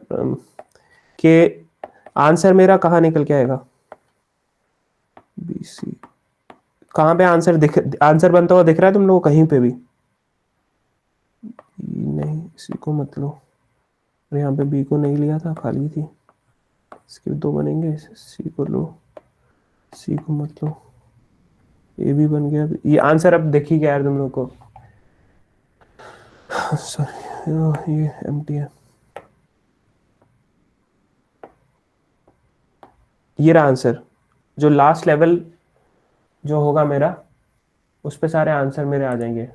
कि आंसर मेरा कहाँ निकल के आएगा? बी सी कहाँ पे आंसर बनता हुआ दिख रहा है तुम लोगों को कहीं पे भी? नहीं, सी को मत लो, और यहाँ पे बी को नहीं लिया था, खाली थी। इसके दो बनेंगे, सी को लो, सी को मत लो, ए भी बन गया। ये आंसर अब देखी क्या यार तुम लोग को? सॉरी, ये एम्प्टी है। ये रहा आंसर, जो लास्ट लेवल जो होगा मेरा, उस पे सारे आंसर मेरे आ जाएंगे,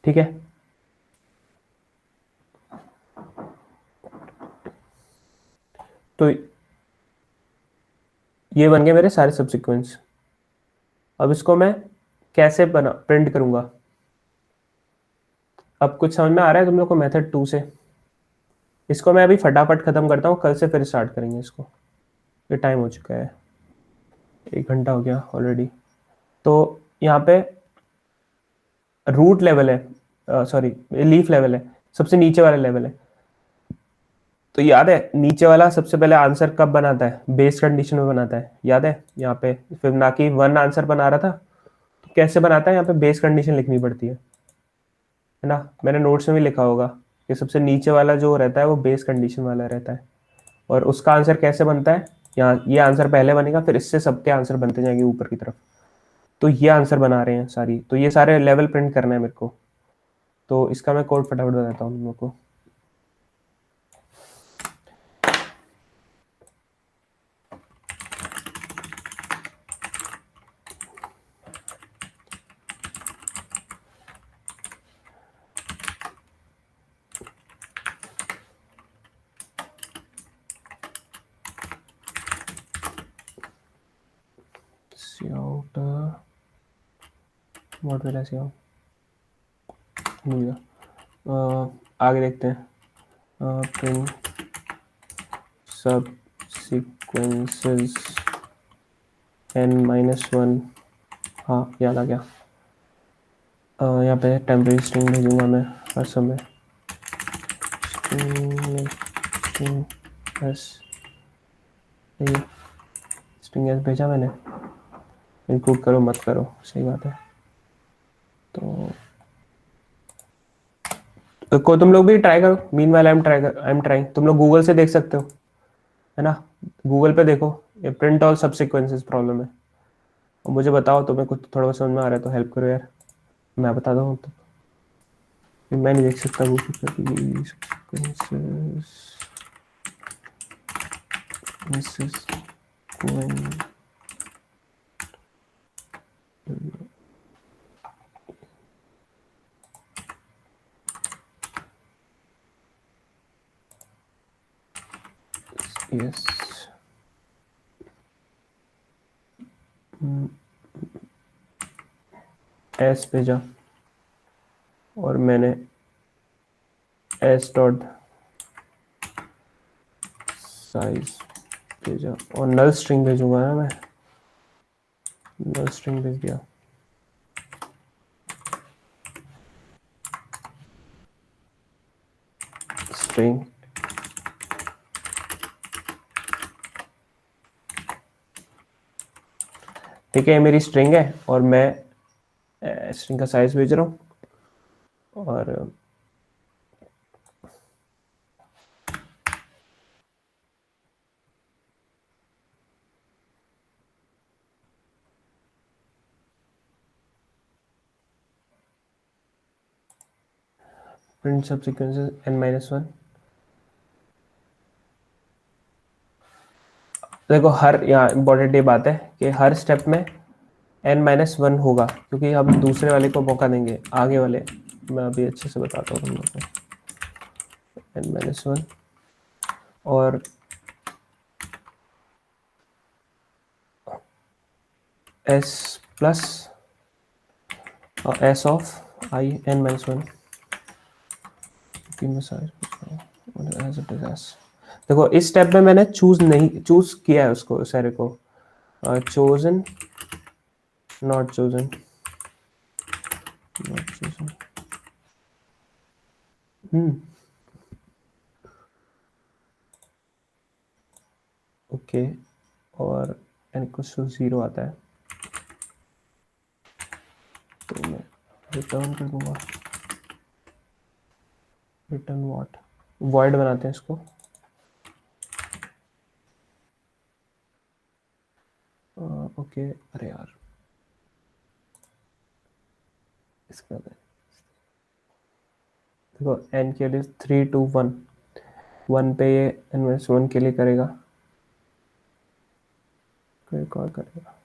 ठीक है। तो ये बन गए मेरे सारे सब्सिक्वेंस। अब इसको मैं कैसे प्रिंट करूंगा? अब कुछ समझ में आ रहा है तुम लोग को मेथड 2 से? इसको मैं अभी फटाफट खत्म करता हूँ, कल से फिर स्टार्ट करेंगे इसको। ये टाइम हो चुका है, 1 घंटा हो गया ऑलरेडी। तो यहाँ पे रूट लेवल है, सॉरी लीफ लेवल है, सबसे नीचे वाला लेवल है। तो याद है नीचे वाला सबसे पहले आंसर कब बनाता है? बेस कंडीशन में बनाता है, याद है? यहाँ पे फिर ना कि 1 आंसर बना रहा था, तो कैसे बनाता है? यहाँ पे बेस कंडीशन लिखनी पड़ती है ना। मैंने नोट्स में भी लिखा होगा कि सबसे नीचे वाला जो रहता है वो बेस कंडीशन वाला रहता है। और उसका आंसर कैसे बनता है? यहाँ ये आंसर पहले बनेगा, फिर इससे सबके आंसर बनते जाएंगे ऊपर की तरफ। तो ये आंसर बना रहे हैं सारी, तो ये सारे लेवल प्रिंट करना है मेरे को। तो इसका मैं कोड फटाफट बताता हूँ तुम लोग को। See out what will I see out, भूल गया। आगे देखते हैं। प्रिंट सब सीक्वेंसेस n-1, हाँ याद आ गया। यहाँ पे टेम्परेरी स्ट्रिंग भेजूंगा मैं हर समय, स्ट्रिंग एस, स्ट्रिंग एस भेजा मैंने, इंक्लूड करो मत करो, सही बात है। तो तुम लोग भी ट्राई करो, मीनवाइल आई एम ट्राइंग, तुम लोग गूगल से देख सकते हो, है ना, गूगल पे देखो, ये प्रिंट ऑल सब सीक्वेंसेस प्रॉब्लम है, और मुझे बताओ तुम्हें कुछ थोड़ा समझ में आ रहा है तो हेल्प करो यार, मैं बता दूँ तो। मैं नहीं देख सकता गूगल पे सीक्वेंसेस यस, एस भेजा और मैंने एस डॉट साइज भेजा, और नल स्ट्रिंग भेजूंगा ना मैं, नल स्ट्रिंग भेज दिया। स्ट्रिंग ठीक है, ये मेरी स्ट्रिंग है और मैं स्ट्रिंग का साइज भेज रहा हूँ, और प्रिंट सब सीक्वेंसेस n-1। देखो हर, यहाँ इम्पोर्टेंट ये बात है कि हर स्टेप में n-1 होगा, क्योंकि हम दूसरे वाले को मौका देंगे, आगे वाले मैं अभी अच्छे से बताता हूँ तुम लोग को। n-1 और s plus s of i n-1 देखो इस स्टेप में मैंने चूज किया है उसको, सारे को, chosen not chosen ओके, और n इक्वल्स टू 0 आता है तो मैं रिटर्न कर दूंगा, रिटर्न व्हाट, वॉइड बनाते हैं इसको, ओके। अरे यार इसका देखो n के लिए 3 2 1, 1 पे ये n-1 के लिए करेगा, रिकॉर्ड करेगा।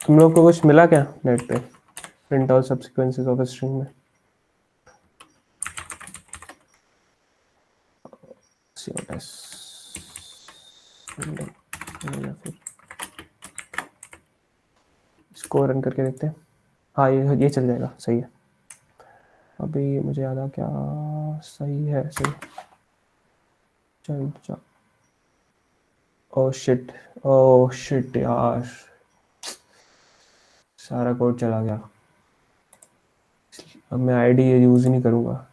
तुम लोग को कुछ मिला क्या नेट पे, प्रिंट ऑल सब सीक्वेंसेस ऑफ स्ट्रिंग में? इसको रन करके देखते हैं, हाँ ये चल जाएगा, सही है। अभी मुझे याद आ क्या, सही है, सही। चल ओ शिट यार, सारा कोड चला गया, अब मैं आईडी यूज ही नहीं करूंगा।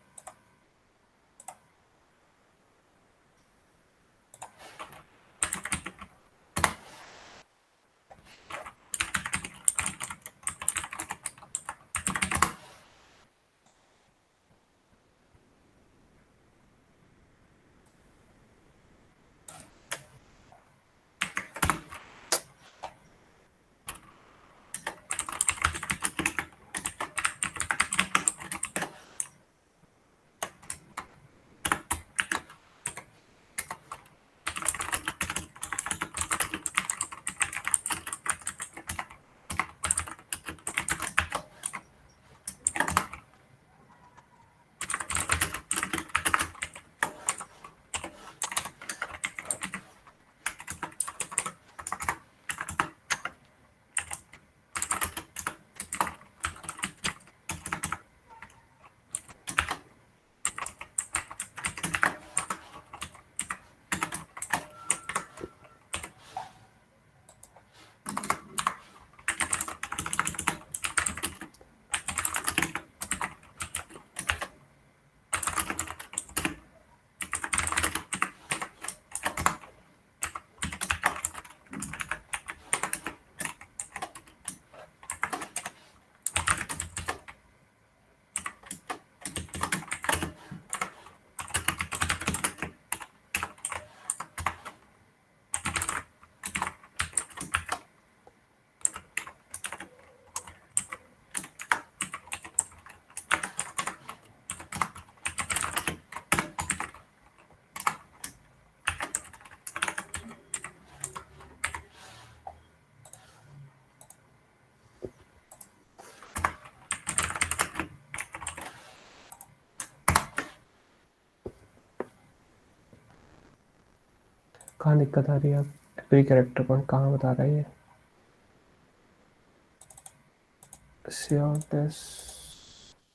कहाँ दिक्कत आ रही है? एवरी कैरेक्टर पॉइंट कहाँ बता रहा है ये?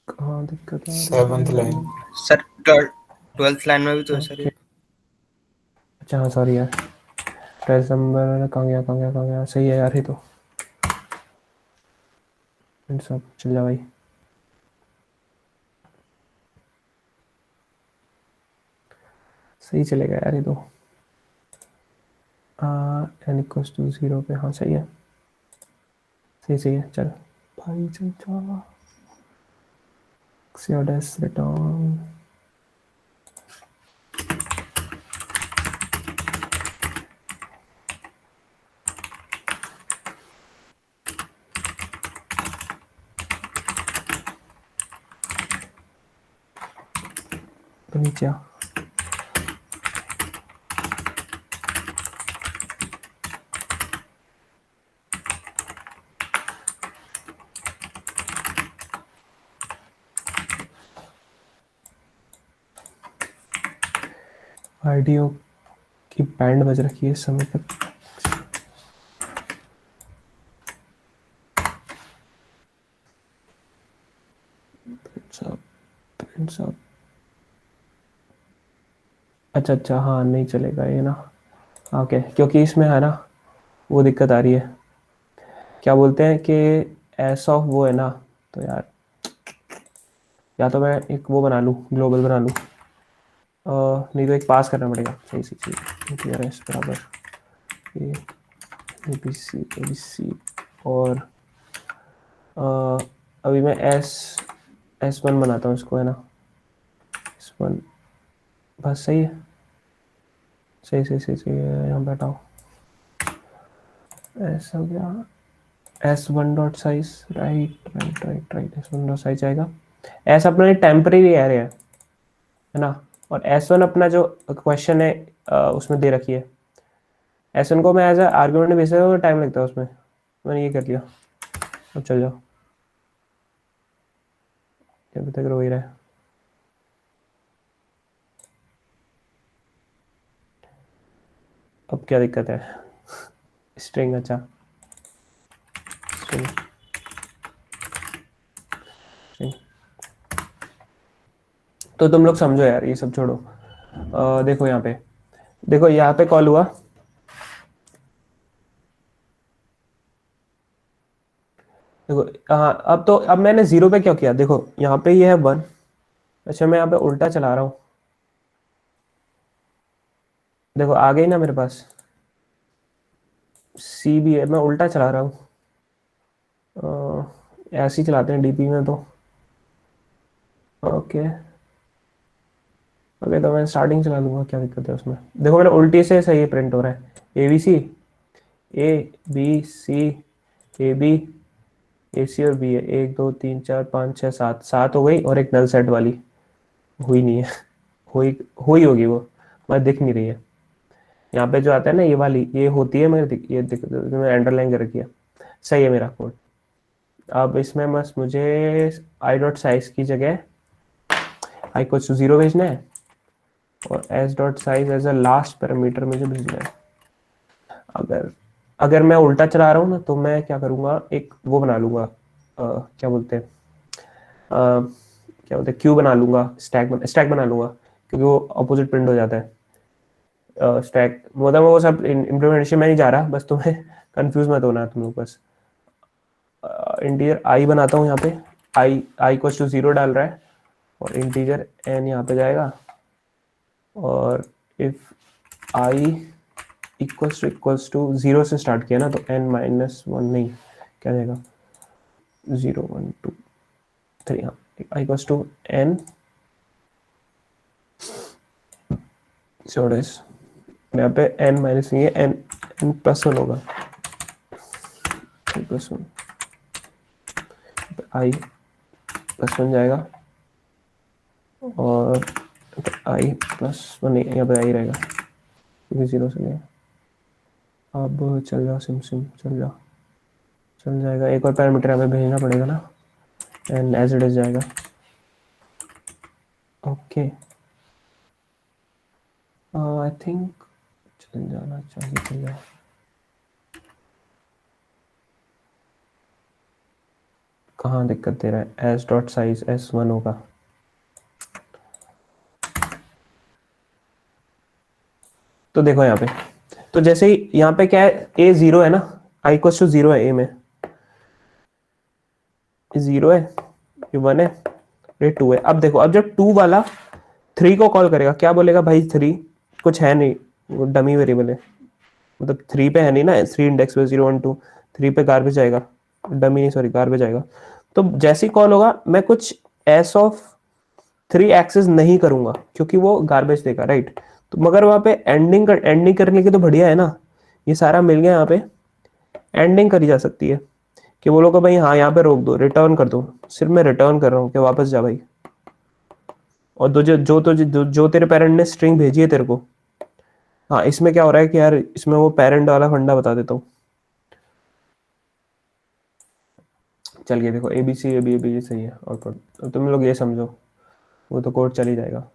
कहाँ दिक्कत आ रही 7th है? लाइन। सर 12th लाइन में भी तो है सर ये। अच्छा हाँ सॉरी यार, ट्रेस नंबर कहाँ गया? सही है यार ये तो। सब चल जा भाई। सही चलेगा यार ये तो। n इक्वल्स टू 0 पे, हाँ सही है, सही है, चल भाई चल जा। CRS रिटर्न तो नीचे आ। आईडियो की बैंड बज रखी है इस समय तक। Prints up. अच्छा हाँ नहीं चलेगा ये ना। ओके क्योंकि इसमें है ना वो दिक्कत आ रही है, क्या बोलते हैं कि एस ऑफ वो है ना, तो यार या तो मैं एक वो बना लूँ, ग्लोबल बना लूँ, नहीं तो एक पास करना पड़ेगा। सही चीज़ यार, एस बराबर ए बी सी और अभी मैं S1 बनाता हूँ इसको, है ना S1 बस। सही है, सही है, यहाँ बैठाओ। एस हो गया S1 dot size, right S1 dot size आएगा। एस अपना टेम्परेरी एरे है ना, और S1 अपना जो क्वेश्चन है उसमें दे रखी है। S1 को मैं एज ए आर्ग्यूमेंट भेज सकता हूँ, टाइम लगता है उसमें, मैंने ये कर लिया। अब चल जाओ, अभी तक रो ही रहा है। अब क्या दिक्कत है? स्ट्रिंग, अच्छा स्ट्रिंग स्ट्रिंग। तो तुम लोग समझो यार, ये सब छोड़ो। देखो यहाँ पे कॉल हुआ। देखो हाँ, अब मैंने 0 पे क्या किया, देखो यहाँ पे ये है 1। अच्छा मैं यहाँ पे उल्टा चला रहा हूँ, देखो आ गई ना मेरे पास। सी भी है, मैं उल्टा चला रहा हूँ। ऐसे ही चलाते हैं डीपी में तो। ओके तो मैं स्टार्टिंग चला लूँगा, क्या दिक्कत है उसमें? देखो मैंने उल्टी से सही प्रिंट हो रहा है। ABC A B C AB AC और B है। 1 2 3 4 5 6 7 हो गई, और एक नल सेट वाली हुई नहीं है। हुई होगी वो, मगर दिख नहीं रही है। यहाँ पे जो आता है ना ये वाली, ये होती है, मगर ये मैं अंडरलाइन कर रखी है। सही है मेरा कोड। अब इसमें बस मुझे आई डॉट साइज की जगह आई को 0 भेजना है, और S dot size as a last parameter मुझे भेजना है। अगर मैं उल्टा चला रहा हूँ ना, तो मैं क्या करूँगा, एक वो बना लूँगा, क्या बोलते हैं क्यू बना लूँगा, स्टैक बना लूँगा, क्योंकि वो अपोजिट प्रिंट हो जाता है। स्टैक मतलब वो सब इम्प्लीमेंटेशन में नहीं जा रहा, बस तुम्हें कंफ्यूज मत होना तुम लोग। बस इंटीजर आई बनाता हूँ यहाँ पे, आई को 0 डाल रहा है, और इंटीजर n यहाँ पे जाएगा, और इफ आई इक्वल्स टू 0 से स्टार्ट किया ना, तो n-1 नहीं, क्या जाएगा 0 1 2 3, हाँ आई इक्वल्स टू n सोडेस। यहाँ पे n माइनस नहीं है, n +1 होगा, n+1 आई +1 जाएगा, और आई +1 नहीं, यहाँ पे आई रहेगा क्योंकि 0 से नहीं। अब चल जाओ सिम चल जाएगा। एक और पैरामीटर हमें भेजना पड़ेगा ना, एंड एज इट इज जाएगा। ओके आई थिंक जाना चाहिए चल जाए। कहाँ दिक्कत दे रहा है? एस डॉट साइज S1 होगा। तो देखो यहाँ पे, तो जैसे ही यहाँ पे क्या है, a 0 है ना, i इक्वल टू 0 है a में, 0 है, ये 1 है, ये 2 है। अब देखो, अब जब 2 वाला 3 को कॉल करेगा, क्या बोलेगा भाई? 3 कुछ है नहीं, वो डमी वेरिएबल है, मतलब 3 पे है नहीं ना, 3 इंडेक्स पे 0 1 2, 3 पे गार्बेज आएगा, डमी नहीं सॉरी गार्बेज आएगा। तो जैसे ही कॉल होगा, मैं कुछ एस ऑफ 3 एक्सेस नहीं करूंगा क्योंकि वो गार्बेज देगा, राइट? तो मगर वहां पे एंडिंग करने की तो बढ़िया है ना, ये सारा मिल गया, यहाँ पे एंडिंग करी जा सकती है कि बोलो कि भाई हाँ यहाँ पे रोक दो, रिटर्न कर दो, सिर्फ मैं रिटर्न कर रहा हूँ कि वापस जा भाई। और जो तेरे पेरेंट ने स्ट्रिंग भेजी है तेरे को, हाँ इसमें क्या हो रहा है कि यार इसमें वो पेरेंट वाला फंडा बता देता हूँ। चल के देखो, ए बी सी सही है, और अब तुम लोग ये समझो, वो तो कोड चल ही जाएगा।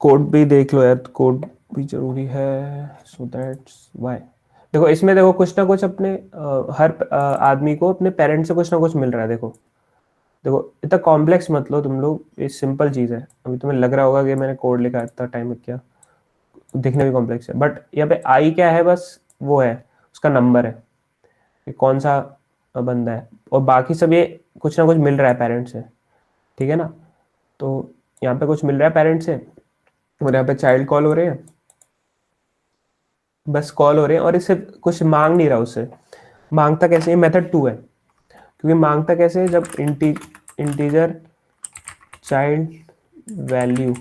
कोड भी देख लो यार, कोड भी जरूरी है, सो दैट्स व्हाई। देखो इसमें देखो कुछ ना कुछ अपने हर आदमी को अपने पेरेंट से कुछ ना कुछ मिल रहा है। देखो देखो, इतना कॉम्प्लेक्स मत लो तुम लोग, ये सिंपल चीज़ है। अभी तुम्हें लग रहा होगा कि मैंने कोड लिखा, इतना टाइम लग गया, दिखने भी कॉम्प्लेक्स है, बट यहाँ पे आई क्या है, बस वो है उसका नंबर है कि कौन सा बंदा है, और बाकी सब ये कुछ ना कुछ मिल रहा है पेरेंट्स से, ठीक है ना? तो यहाँ पे कुछ मिल रहा है पेरेंट्स से, और यहाँ पे चाइल्ड कॉल हो रहे हैं, बस कॉल हो रहे हैं, और इससे कुछ मांग नहीं रहा उससे। मांगता कैसे? ये मेथड 2 है, क्योंकि मांगता कैसे है, जब इंटीजर चाइल्ड वैल्यू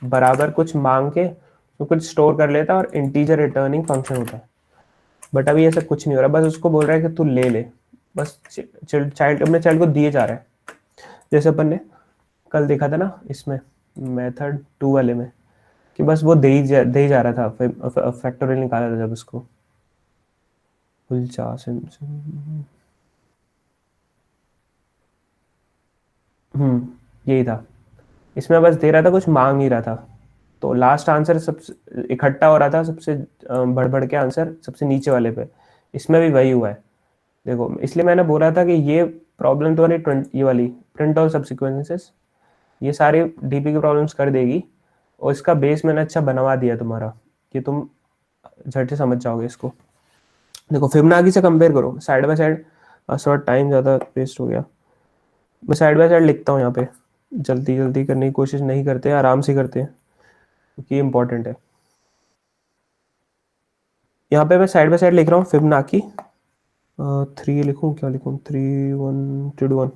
बराबर कुछ मांग के तो कुछ स्टोर कर लेता है, और इंटीजर रिटर्निंग फंक्शन होता है। बट अभी ऐसा कुछ नहीं हो रहा, बस उसको बोल रहा है कि तू ले ले, बस चाइल्ड अपने चाइल्ड को दिए जा रहा है, जैसे अपन ने कल देखा था ना इसमें मेथड 2 वाले में, कि बस वो दे ही जा रहा था, फैक्टोरियल निकाला था जब उसको उलचा से। यही था, इसमें बस दे रहा था, कुछ मांग नहीं रहा था। तो लास्ट आंसर सबसे इकट्ठा हो रहा था, सबसे बढ़ बढ़ के आंसर सबसे नीचे वाले पे। इसमें भी वही हुआ है। देखो इसलिए मैंने बोला था कि ये प्रॉब्लम तुम्हारी ये वाली प्रिंट ऑल सबसिक्वेंसेस, ये सारे डीपी की प्रॉब्लम्स कर देगी, और इसका बेस मैंने अच्छा बनवा दिया तुम्हारा, कि तुम झट से समझ जाओगे इसको। देखो फिबोनाची से कंपेयर करो साइड बाय साइड, थोड़ा टाइम ज़्यादा वेस्ट हो गया, मैं साइड बाय साइड लिखता हूँ यहाँ पे, जल्दी जल्दी करने की कोशिश नहीं करते, आराम से करते हैं क्योंकि ये इंपॉर्टेंट है। यहाँ पे मैं साइड बाय साइड लिख रहा हूँ फिबोनाची 3 लिखूँ, क्या लिखूँ, 3 1 2 1,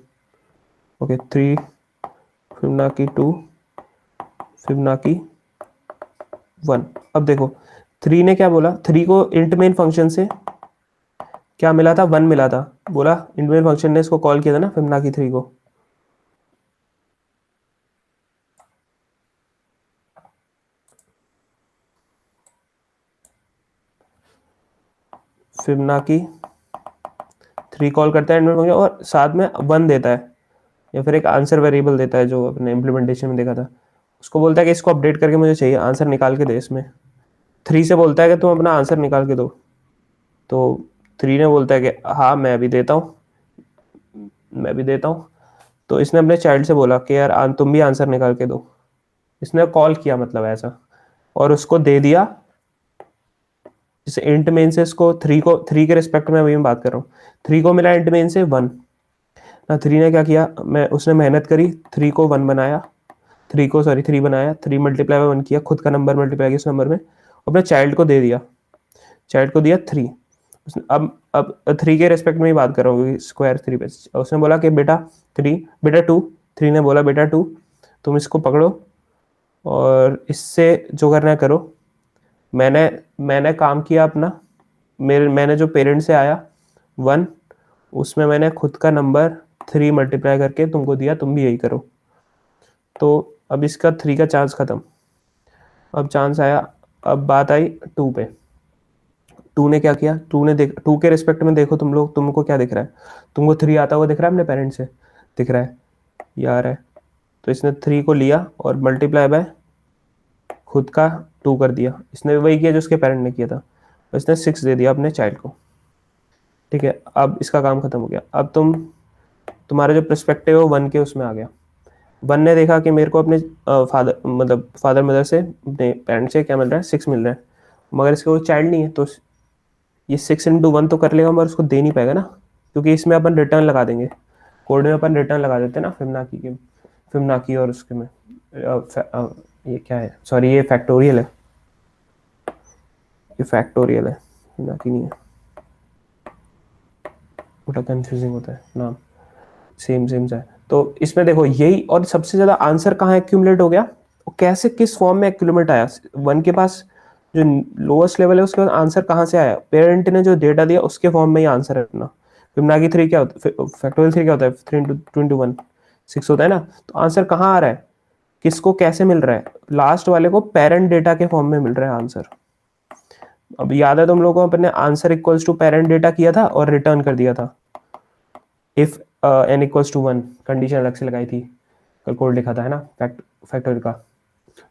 ओके 3 फिबोनाची 2 फिबोनाची 1। अब देखो 3 ने क्या बोला, 3 को इंट मेन फंक्शन से क्या मिला था, 1 मिला था, बोला इंट मेन फंक्शन ने इसको कॉल किया था ना फिबोनाची 3 को। फिबोनाची 3 कॉल करता है इंट मेन फंक्शन, और साथ में 1 देता है, या फिर एक आंसर वेरिएबल देता है, जो अपने इम्प्लीमेंटेशन में देखा था। उसको बोलता है कि इसको अपडेट करके मुझे चाहिए, आंसर निकाल के दे। इसमें 3 से बोलता है कि तुम अपना आंसर निकाल के दो, तो 3 ने बोलता है कि हाँ मैं भी देता हूँ, मैं भी देता हूँ। तो इसने अपने चाइल्ड से बोला कि यार तुम भी आंसर निकाल के दो, इसने कॉल किया मतलब ऐसा, और उसको दे दिया। जैसे इंट मेन से इसको 3 के रिस्पेक्ट में अभी मैं बात कर रहा हूँ, 3 को मिला इंट मेन से 1 ना। 3 ने क्या किया, उसने मेहनत करी, 3 को 1 बनाया, 3 बनाया, 3 मल्टीप्लाई बाय 1 किया, खुद का नंबर मल्टीप्लाई किया उस नंबर में, अपने चाइल्ड को दे दिया, चाइल्ड को दिया 3। उसने अब 3 के रेस्पेक्ट में ही बात कर रहा हूँ, स्क्वायर 3 पे। उसने बोला कि बेटा 3, बेटा 2, 3 ने बोला बेटा 2 तुम इसको पकड़ो और इससे जो करना है करो। मैंने काम किया अपना, मैंने जो पेरेंट से आया 1, उसमें मैंने खुद का नंबर 3 मल्टीप्लाई करके तुमको दिया, तुम भी यही करो। तो अब इसका 3 का चांस खत्म, अब चांस आया, अब बात आई 2 पे। 2 ने क्या किया, 2 के रिस्पेक्ट में देखो तुम लोग, तुमको क्या दिख रहा है, तुमको 3 आता हुआ दिख रहा है अपने पेरेंट्स से, दिख रहा है यार है। तो इसने 3 को लिया और मल्टीप्लाई बाय खुद का 2 कर दिया, इसने भी वही किया जो उसके पेरेंट ने किया था, तो इसने 6 दे दिया अपने चाइल्ड को, ठीक है। अब इसका काम खत्म हो गया। अब तुम्हारा जो पर्सपेक्टिव है वो 1 के उसमें आ गया। 1 ने देखा कि मेरे को अपने फादर मदर से, अपने पेरेंट से क्या मिल रहा है, 6 मिल रहा है, मगर इसका कोई चाइल्ड नहीं है, तो ये 6 × 1 तो कर लेगा मगर उसको दे नहीं पाएगा ना, क्योंकि इसमें अपन रिटर्न लगा देंगे, कोड में अपन रिटर्न लगा देते हैं ना, फिबोनाची और उसके में ये क्या है, सॉरी ये फैक्टोरियल है, ये फैक्टोरियल है, फिबोनाची नहीं है, बड़ा कंफ्यूजिंग होता है नाम, सेम सा है। तो इसमें देखो यही, और सबसे ज्यादा आंसर कहाँ एक्यूमुलेट हो गया, और कैसे किस फॉर्म में एक्यूमुलेट आया, 1 के पास जो लोएस्ट लेवल है उसके बाद आंसर कहाँ से आया, पेरेंट ने जो डेटा दिया उसके फॉर्म में ही आंसर है अपना। फिबोनाची 3 क्या होता है, फैक्टोरियल 3 क्या होता है, 3 × 2 × 1 6 होता है ना, तो आंसर कहाँ आ रहा है, किसको कैसे मिल रहा है, लास्ट वाले को पेरेंट डेटा के फॉर्म में मिल रहा है आंसर। अब याद है तुम लोगों को, अपने answer equals to parent data किया था और रिटर्न कर दिया था, इफ n = 1 कंडीशन अलग से लगाई थी, कल कोड लिखा था है ना फैक्टोरियल का।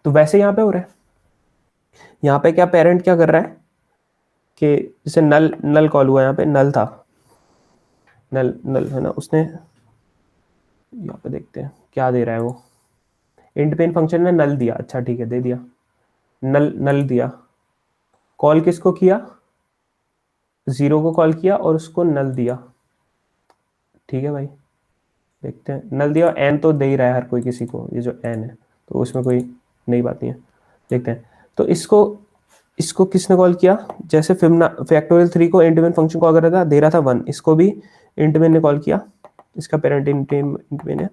तो वैसे यहाँ पे हो रहा है, यहाँ पे क्या पेरेंट क्या कर रहा है कि जैसे नल कॉल हुआ, यहाँ पे नल था, नल है ना, उसने यहाँ पे देखते हैं क्या दे रहा है वो, इंट पेन फंक्शन ने नल दिया, अच्छा ठीक है दे दिया, नल दिया, कॉल किसको किया, 0 को कॉल किया और उसको नल दिया, ठीक है भाई, देखते हैं नल दिया, एन तो दे ही रहा है हर कोई किसी को, ये जो एन है तो उसमें कोई नई बात नहीं है, देखते हैं। तो इसको किसने कॉल किया, जैसे फैक्टोरियल 3 को इंट मेन फंक्शन कॉल कर रहा था, दे रहा था 1, इसको भी इंट मेन ने कॉल किया, इसका पेरेंट इंट मेन है,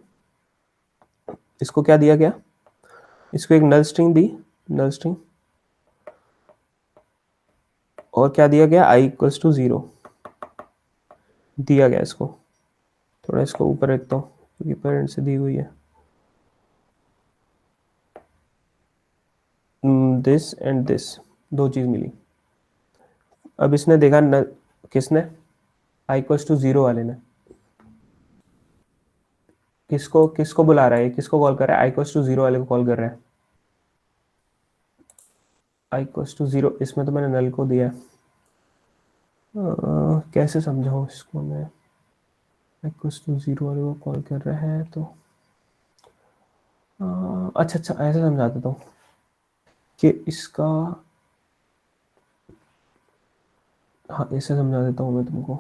इसको क्या दिया गया, इसको एक नल स्ट्रिंग दी, नल स्ट्रिंग, और क्या दिया गया, i = 0 दिया गया इसको, थोड़ा इसको ऊपर रखता हूँ क्योंकि पेरेंट से दी हुई है, दिस एंड दिस, 2 चीज मिली। अब इसने देखा किसने, i = 0 वाले ने, किसको बुला रहा है, किसको कॉल कर रहा है, i = 0 वाले को कॉल कर रहा है, i = 0, इसमें तो मैंने नल को दिया है, कैसे समझाऊं इसको मैं, i = 0 वाले को कॉल कर रहा है तो अच्छा ऐसे समझा देता हूँ कि इसका, हाँ ऐसे समझा देता हूँ मैं तुमको,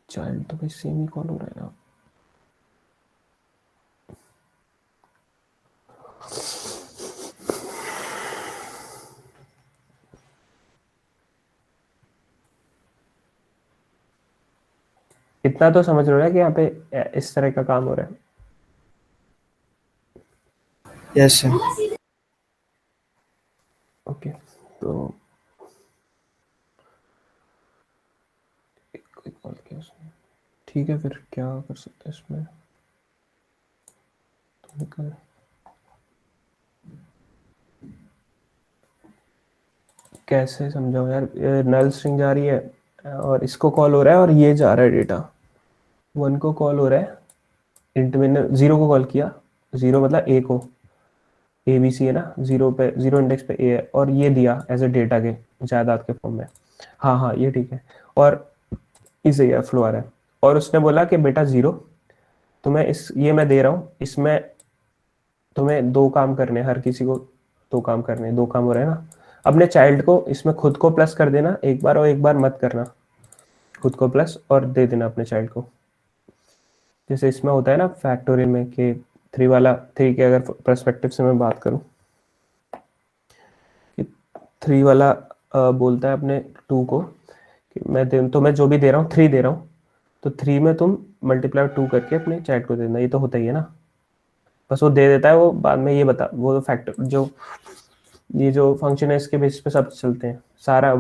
चाइल्ड तो भाई सेम ही कॉल हो रहा है ना, इतना तो समझ रहे हो ना कि यहाँ पे इस तरह का काम हो रहा है। Yes sir. ओके तो कोई कॉल किया उसने, ठीक है, फिर क्या कर सकते हैं इसमें, तो निकल, कैसे समझाओ यार, नल स्ट्रिंग जा रही है और इसको कॉल हो रहा है और ये जा रहा है डेटा, 1 को कॉल हो रहा है, इंट मैंने 0 को कॉल किया, 0 मतलब ए को, ए बी सी है ना, 0 पे 0 इंडेक्स पे ए है, और ये दिया एज ए डेटा के जायदाद के फॉर्म में, हाँ ये ठीक है, और इसे ये फ्लो आ रहा है, और उसने बोला कि बेटा 0 तुम्हें ये मैं दे रहा हूँ, इसमें तुम्हें 2 काम करने, हर किसी को 2 काम करने, 2 काम हो रहे हैं ना, अपने चाइल्ड को इसमें खुद को प्लस कर देना एक बार, और एक बार मत करना, खुद को प्लस और दे देना अपने चाइल्ड को, जैसे इसमें होता है ना फैक्टोरियल में कि 3 के अगर पर्सपेक्टिव से मैं बात करूं कि 3 वाला बोलता है अपने 2 को कि मैं जो भी दे रहा हूँ 3 दे रहा हूँ, तो 3 में तुम मल्टीप्लाई 2 करके अपने चाइल्ड को दे देना, ये तो होता ही है ना, बस वो दे देता है, वो बाद में ये बता, वो फैक्टर जो ये जो फंक्शन है इसके बेसिस पे सब चलते हैं, सारा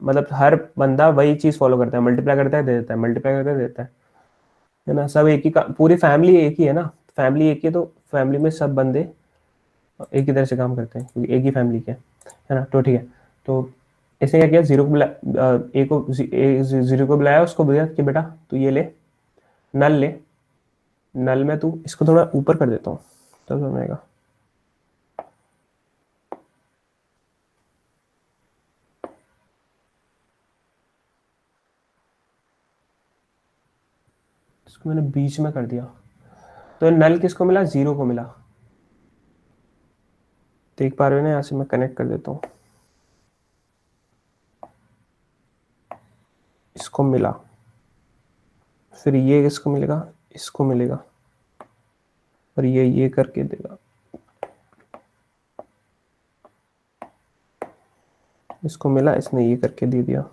मतलब हर बंदा वही चीज फॉलो करता है, मल्टीप्लाई करता है दे देता है, मल्टीप्लाई करता है दे देता है ना, सब एक ही का, पूरी फैमिली एक ही है ना, फैमिली एक ही है, तो फैमिली में सब बंदे एक ही तरह से काम करते हैं क्योंकि एक ही फैमिली के है ना, तो ठीक है। तो इसने क्या किया, 0 को बुलाया, 0 को बुलाया, उसको बोला कि बेटा तू ये ले, नल ले, नल में तू इसको थोड़ा ऊपर कर देता हूँ तब समझ आएगा। इसको मैंने बीच में कर दिया, तो नल किसको मिला, 0 को मिला। देख पा रहे हो ना, यहाँ से मैं कनेक्ट कर देता हूँ, इसको मिला, फिर ये किसको मिलेगा, इसको मिलेगा, और ये करके देगा, इसको मिला, इसने ये करके दे दिया।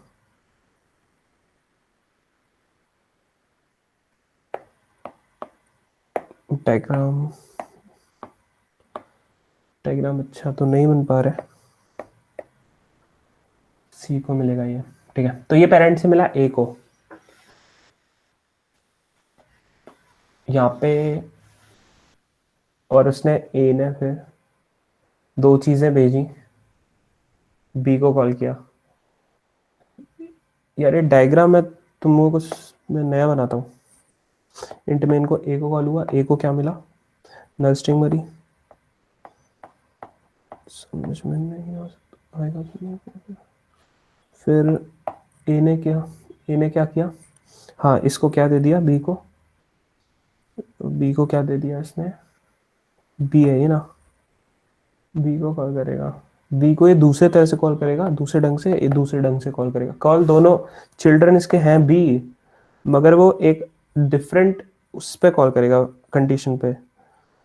डायग्राम डायग्राम अच्छा तो नहीं बन पा रहा है। सी को मिलेगा ये, ठीक है। तो ये पेरेंट से मिला ए को, यहाँ पे, और उसने ए ने फिर 2 चीजें भेजी, बी को कॉल किया। यार ये डायग्राम है, तुम लोगों को मैं नया बनाता हूँ। इंट में इनको ए को कॉल हुआ, ए को क्या मिला, नल स्ट्रिंग मरी, समझ में नहीं आएगा। फिर ए ने क्या किया, हाँ इसको क्या दे दिया, बी को क्या दे दिया इसने, बी है ये ना, बी को कॉल करेगा, बी को ये दूसरे तरह से कॉल करेगा, दूसरे ढंग से, ये दूसरे ढंग से कॉल करेगा। कॉल दोनों चिल्ड्रन इसके हैं बी, मगर वो एक डिफरेंट उस पे कॉल करेगा कंडीशन पे।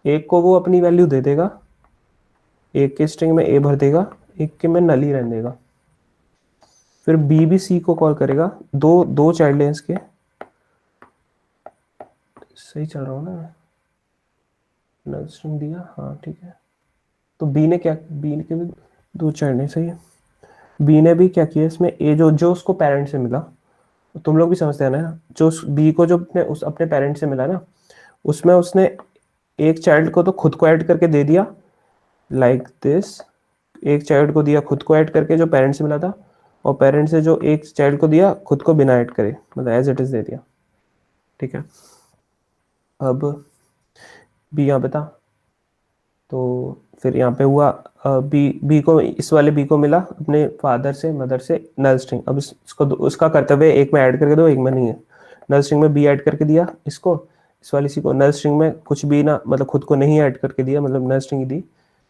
एक को वो अपनी वैल्यू दे देगा, एक के स्ट्रिंग में ए भर देगा, एक के में नल ही रहने देगा। फिर बी भी सी को कॉल करेगा, दो चाइल्ड हैं इसके, सही चल रहा हूँ ना, नल स्ट्रिंग दिया, हाँ ठीक है। तो बी ने के भी 2 चाइल्ड है, सही है। बी ने भी क्या किया इसमें, ए जो उसको पेरेंट से मिला, तुम लोग भी समझते हैं ना, जो बी को जो अपने पेरेंट से मिला ना, उसमें उसने एक चाइल्ड को तो खुद को ऐड करके दे दिया, लाइक दिस, एक चाइल्ड को दिया खुद को ऐड करके जो पेरेंट से मिला था, और पेरेंट से जो एक चाइल्ड को दिया खुद को बिना ऐड करे, मतलब एज इट इज दे दिया, ठीक है। अब बी यहाँ पे था, तो फिर यहाँ पे हुआ बी को, इस वाले बी को मिला अपने फादर से मदर से नल स्ट्रिंग। अब इसको उसका कर्तव्य एक में ऐड करके दो, एक में नहीं है। नल स्ट्रिंग में बी ऐड करके दिया इसको, इस वाले सी को नल स्ट्रिंग में कुछ भी ना, मतलब खुद को नहीं ऐड करके दिया, मतलब नल स्ट्रिंग दी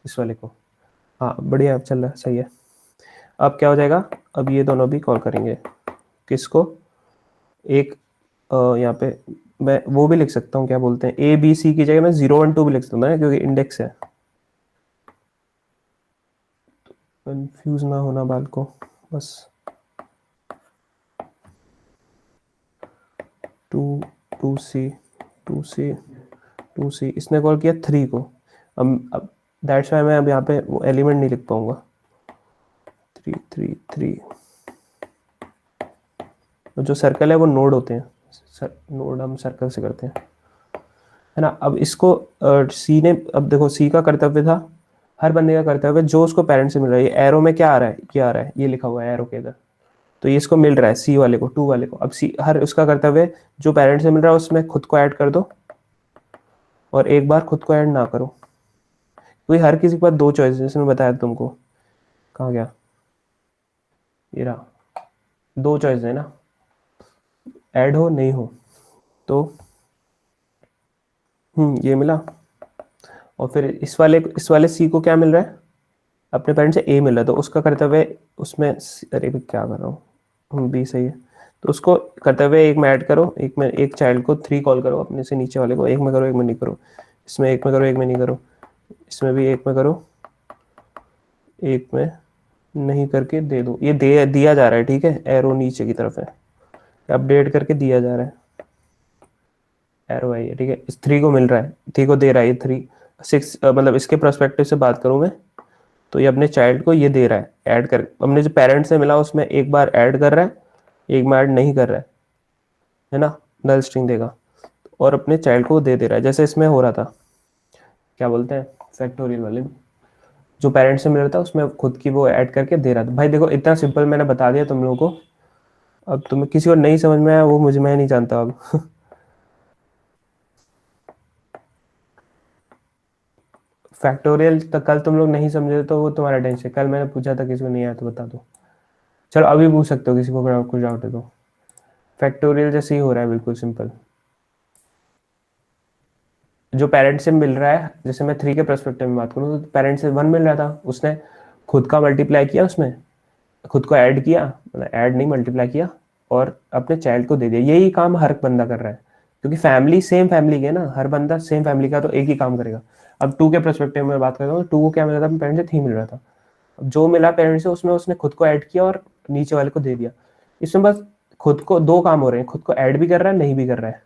इस वाले को। हाँ बढ़िया, अब चल रहा है, सही है। अब क्या हो जाएगा, अब ये दोनों भी कॉल करेंगे किसको, एक यहाँ पे मैं वो भी लिख सकता हूँ, क्या बोलते हैं, ए बी सी की जगह मैं 0 1 2 भी लिख सकता हूँ क्योंकि इंडेक्स है, कंफ्यूज ना होना बाल को, बस 2 सी इसने कॉल किया 3 को। अब दैट्स वाई मैं अब यहाँ पे वो एलिमेंट नहीं लिख पाऊंगा, 3 जो सर्कल है वो नोड होते हैं, नोड हम सर्कल से करते हैं, है ना। अब इसको सी ने, अब देखो सी का कर्तव्य था, हर बंदे का कर्तव्य जो उसको पेरेंट से मिल रहा है, ये एरो में क्या आ रहा है, क्या आ रहा है, ये लिखा हुआ है एरो के इधर, तो ये इसको मिल रहा है सी वाले को, 2 वाले को। अब सी हर उसका कर्तव्य जो पेरेंट से मिल रहा है उसमें खुद को ऐड कर दो, और एक बार खुद को ऐड ना करो, क्योंकि हर किसी के पास 2 चॉइस, जैसे मैं बताया तुमको, कहाँ गया ये रहा, 2 चॉइस है ना, ऐड हो नहीं हो, तो ये मिला। और फिर इस वाले सी को क्या मिल रहा है, अपने पेरेंट से ए मिल रहा है, तो उसका कर्तव्य उसमें, अरे क्या कर रहा हूँ, बी सही है, तो उसको कर्तव्य एक में ऐड करो, एक में, एक चाइल्ड को 3 कॉल करो अपने से नीचे वाले को, एक में करो एक में नहीं करो, इसमें एक में करो एक में नहीं करो, इसमें भी एक में करो एक में नहीं करके दे दो, ये दिया जा रहा है, ठीक है, एरो नीचे की तरफ है, अपडेट करके दिया जा रहा है, एरो है ये, ठीक है। इस 3 को मिल रहा है, 3 को दे रहा है, ये 3 6, मतलब इसके पर्सपेक्टिव से बात करूं मैं, तो ये अपने चाइल्ड को ये दे रहा है ऐड कर, अपने जो पेरेंट से मिला उसमें एक बार ऐड कर रहा है, एक में ऐड नहीं कर रहा है ना, नल स्ट्रिंग देगा, और अपने चाइल्ड को दे रहा है, जैसे इसमें हो रहा था, क्या बोलते हैं, फैक्टोरियल वाले, जो पेरेंट से मिल रहा था उसमें खुद की वो ऐड करके दे रहा था। भाई देखो इतना सिंपल मैंने बता दिया तुम लोगों को, अब तुम्हें किसी को नहीं समझ में आया वो मुझे, मैं नहीं जानता अब फैक्टोरियल तो कल तुम लोग नहीं समझे तो वो तुम्हारा टेंशन। कल मैंने पूछा था किसी को नहीं आया तो बता दो। चलो अभी पूछ सकते हो किसी को अगर कुछ डाउट है तो। फैक्टोरियल जैसे ही हो रहा है, बिल्कुल सिंपल। जो पेरेंट से मिल रहा है, जैसे मैं 3 के पर्सपेक्टिव में बात करूँ तो पेरेंट से 1 मिल रहा था, उसने खुद का मल्टीप्लाई किया, उसमें खुद को ऐड किया, मतलब ऐड नहीं मल्टीप्लाई किया, और अपने चाइल्ड को दे दिया। यही काम हर बंदा कर रहा है क्योंकि फैमिली सेम फैमिली की है ना, हर बंदा सेम फैमिली का तो एक ही काम करेगा। अब 2 के पर्सपेक्टिव में बात करता हूँ, 2 को क्या मिला था, पेरेंट से 3 मिल रहा था। अब जो मिला पेरेंट से उसमें उसने खुद को ऐड किया और नीचे वाले को दे दिया। इसमें बस खुद को 2 काम हो रहे हैं, खुद को ऐड भी कर रहा है, नहीं भी कर रहा है।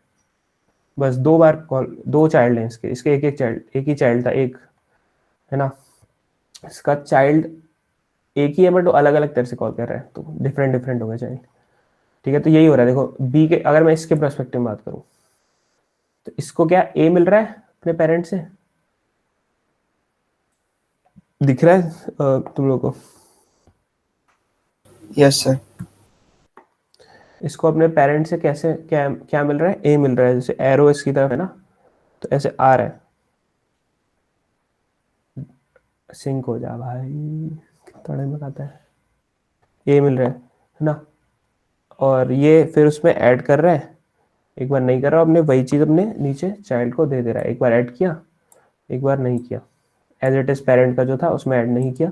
बस 2 बार कॉल, 2 चाइल्ड हैं इसके, इसके एक चाइल्ड, एक ही चाइल्ड था, एक है ना, इसका चाइल्ड एक ही है बट वो अलग अलग तरह से कॉल कर रहा है, तो डिफरेंट डिफरेंट हो गए चाइल्ड। ठीक है, तो यही हो रहा है। देखो बी के, अगर मैं इसके पर्सपेक्टिव में बात करूं तो इसको क्या ए मिल रहा है अपने पेरेंट से, दिख रहा है तुम लोग को? Yes sir. इसको अपने पेरेंट से कैसे क्या क्या मिल रहा है, ए मिल रहा है। जैसे एरो इसकी तरफ है ना, तो ऐसे आ रहा है। सिंक हो जा भाई, कितना टाइम लगाता है। ए मिल रहा है ना, और ये फिर उसमें ऐड कर रहा है, एक बार नहीं कर रहा, अपने वही चीज़ अपने नीचे चाइल्ड को दे दे रहा है। एक बार ऐड किया, एक बार नहीं किया, एज इट इज पेरेंट का जो था उसमें ऐड नहीं किया,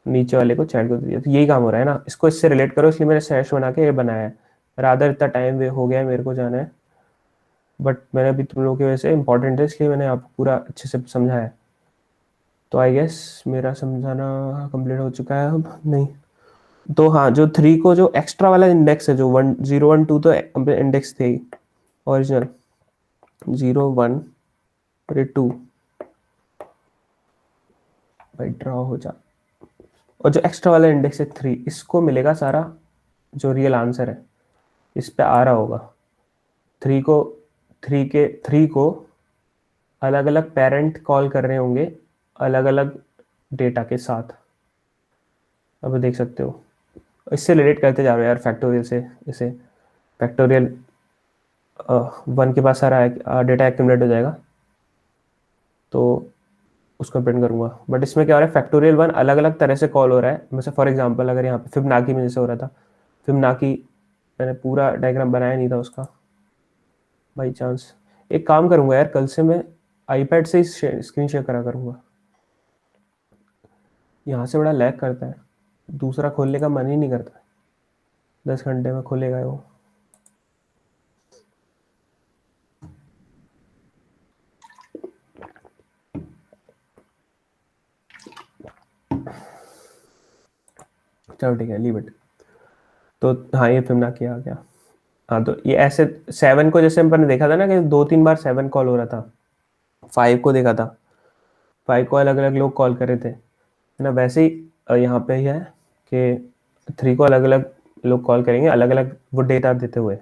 नीचे वाले को चाइल्ड को दे दिया। तो यही काम हो रहा है ना, इसको इससे रिलेट करो, इसलिए मैंने सैश बना के ये बनाया है। रादर इतना टाइम वे हो गया है, मेरे को जाना है, बट मैंने अभी तुम लोगों की वजह से इंपॉर्टेंट है इसलिए मैंने आपको पूरा अच्छे से समझाया है। तो आई गेस मेरा समझाना कंप्लीट हो चुका है अब नहीं तो। हाँ, जो 3 को जो एक्स्ट्रा वाला इंडेक्स है, जो 1 0 1 2 तो इंडेक्स थे ओरिजिनल, 0 1 फिर 2 भाई ड्रॉ हो जा, और जो एक्स्ट्रा वाला इंडेक्स है 3, इसको मिलेगा सारा जो रियल आंसर है, इस पे आ रहा होगा। 3 को 3 को अलग अलग पेरेंट कॉल कर रहे होंगे अलग अलग डेटा के साथ, अब देख सकते हो। इससे रिलेट करते जा रहे हो यार फैक्टोरियल से। इसे फैक्टोरियल 1 के पास सारा डेटा एक्यूमुलेट हो जाएगा तो उसको प्रिंट करूंगा। बट इसमें क्या हो रहा है, फैक्टोरियल 1 अलग अलग तरह से कॉल हो रहा है। जैसे फॉर एग्जांपल अगर यहाँ पे फिबनाकी में जैसे हो रहा था, फिबनाकी मैंने पूरा डायग्राम बनाया नहीं था उसका बाई चांस। एक काम करूंगा यार, कल से मैं आईपैड से ही स्क्रीन शेयर करा करूंगा। यहाँ से बड़ा लैग करता है, दूसरा खोलने का मन ही नहीं करता। 10 घंटे में खोलेगा वो। चलो ठीक है, लीव इट। तो हाँ, ये फिबनाकी आ गया। हाँ, तो ये ऐसे 7 को जैसे अपन ने देखा था ना कि 2-3 बार 7 कॉल हो रहा था, 5 को देखा था, 5 को अलग अलग लोग कॉल कर रहे थे, है ना। वैसे ही यहाँ पे ही है कि 3 को अलग अलग लोग कॉल करेंगे अलग अलग वो डेटा देते हुए।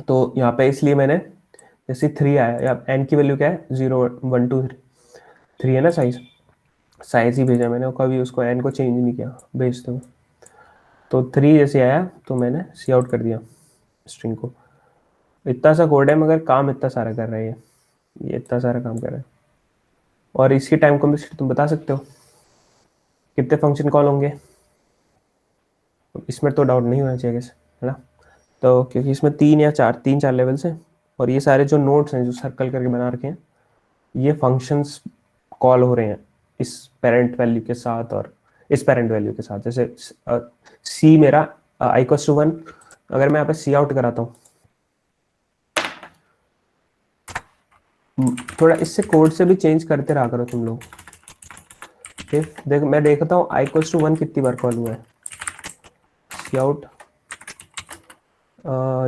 तो यहाँ पे इसलिए मैंने जैसे 3 आया, या n की वैल्यू क्या है, 0 1 2 3 है ना, साइज ही भेजा मैंने, कभी उसको n को चेंज नहीं किया, भेज दो। तो 3 जैसे आया तो मैंने सी आउट कर दिया स्ट्रिंग को। इतना सा कोड है मगर काम इतना सारा कर रहा है ये इतना सारा काम कर रहा है। और इसकी टाइम कॉम्प्लेक्सिटी तुम बता सकते हो कितने फंक्शन कॉल होंगे, इसमें तो डाउट नहीं होना चाहिए कैसे, है ना। तो क्योंकि इसमें 3-4 लेवल्स हैं, और ये सारे जो नोड्स हैं जो सर्कल करके बना रखे हैं, ये फंक्शंस कॉल हो रहे हैं इस पेरेंट वैल्यू के साथ और इस पेरेंट वैल्यू के साथ। जैसे सी मेरा i=1, अगर मैं यहाँ पे सी आउट कराता हूँ, थोड़ा इससे कोड से भी चेंज करते रहा करो तुम लोग। देख मैं देखता हूँ i=1 कितनी बार कॉल हुआ है। सी आउट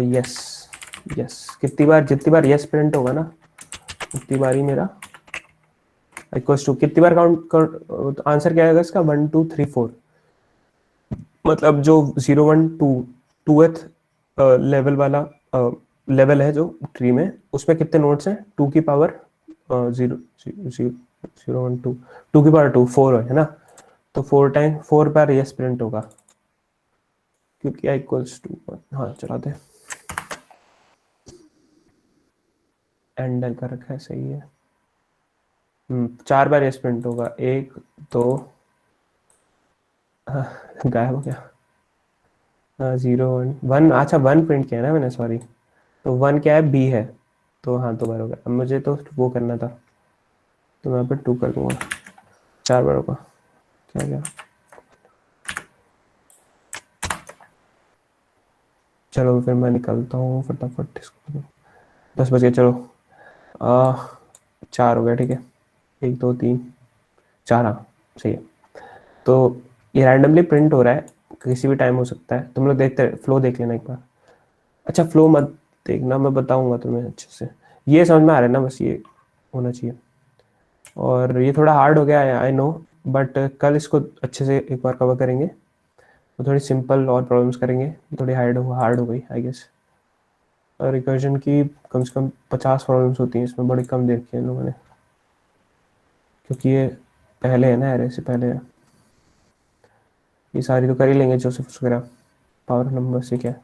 यस यस, कितनी बार, जितनी बार यस प्रिंट होगा ना उतनी बार ही मेरा कितनी बार काउंट, आंसर क्या आएगा इसका, 1 2 3 4। मतलब जो 0 1 2 2th लेवल वाला लेवल है जो ट्री में, उसमें कितने नोड्स हैं, 2 की पावर 0 0 0 1 2 2 की पावर 2 4 है ना। तो 4 बार यस प्रिंट होगा क्योंकि i=1। हाँ चलाते हैं। हैंडल कर रखा है, सही है। 4 बार यस प्रिंट होगा, 1 2 गायब हो गया। हाँ 0 1 1, अच्छा 1 प्रिंट किया ना मैंने, सॉरी। तो 1 क्या है, बी है, तो हाँ 2 बार होगा। अब मुझे तो वो करना था, तो मैं यहाँ पे 2 कर दूंगा, 4 बार होगा। क्या क्या, चलो फिर मैं निकलता हूँ फटाफट इसको। 10 बजे, चलो 4 हो गया, ठीक है। 1 2 3 4, हाँ सही है। तो ये रैंडमली प्रिंट हो रहा है, किसी भी टाइम हो सकता है। तुम लोग देखते फ्लो देख लेना एक बार। अच्छा फ्लो मत देखना, मैं बताऊंगा तुम्हें अच्छे से। ये समझ में आ रहा है ना, बस ये होना चाहिए। और ये थोड़ा हार्ड हो गया है, आई नो, बट कल इसको अच्छे से एक बार कवर करेंगे। तो थोड़ी सिंपल और प्रॉब्लम्स करेंगे, थोड़ी हार्ड हो गई आई गेस। और रिकर्जन की कम से कम 50 प्रॉब्लम्स होती हैं इसमें, बड़ी कम देखी है इन लोगों ने, क्योंकि ये पहले है ना, एरे से पहले है। ये सारी तो कर ही लेंगे, जोसेफ वगैरह। पावर नंबर से क्या,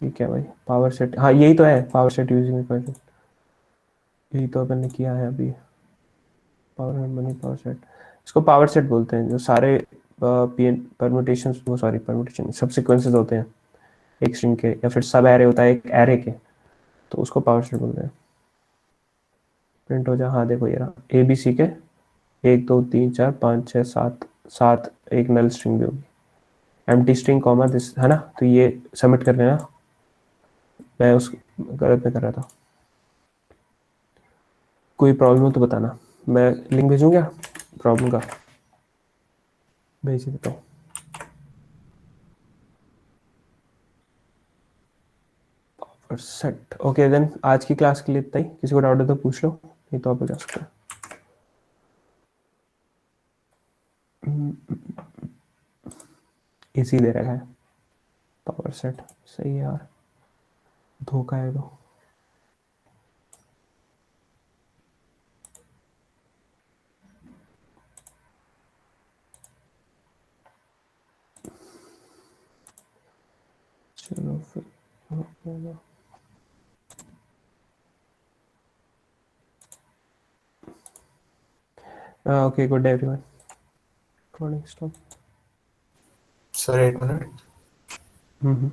ये क्या भाई, पावर सेट, हाँ यही तो है, पावर सेट यूजिंग इक्वेशन, यही तो अपन ने किया है अभी। पावर नंबर नहीं, पावर सेट, इसको पावर सेट बोलते हैं। जो सारे पीएन परम्यूटेशंस, वो सॉरी परम्यूटेशन सब सीक्वेंसेस होते हैं एक स्ट्रिंग के, या फिर सब एरे होता है एक एरे के, तो उसको पावर सेट बोलते हैं। प्रिंट हो जा, हाँ देखो ये रहा, ए बी सी के 1 2 3 4 5 6 7 7, एक नल स्ट्रिंग भी होगी, एम्प्टी स्ट्रिंग कॉमा दिस, है ना। तो ये सबमिट कर लेना, मैं उस गलत में कर रहा था। कोई प्रॉब्लम हो तो बताना, मैं लिंक भेजूँ क्या प्रॉब्लम का, भेज देता हूँ। और सेट, ओके देन आज की क्लास के लिए इतना ही। किसी को डाउट है तो पूछ लो, नहीं तो आप जा सकते हैं। इसी दे रखा है पावर सेट, सही है यार, धोखा है तो। चलो फिर, okay good day everyone, recording stop। Sir, 8 minutes. हम्म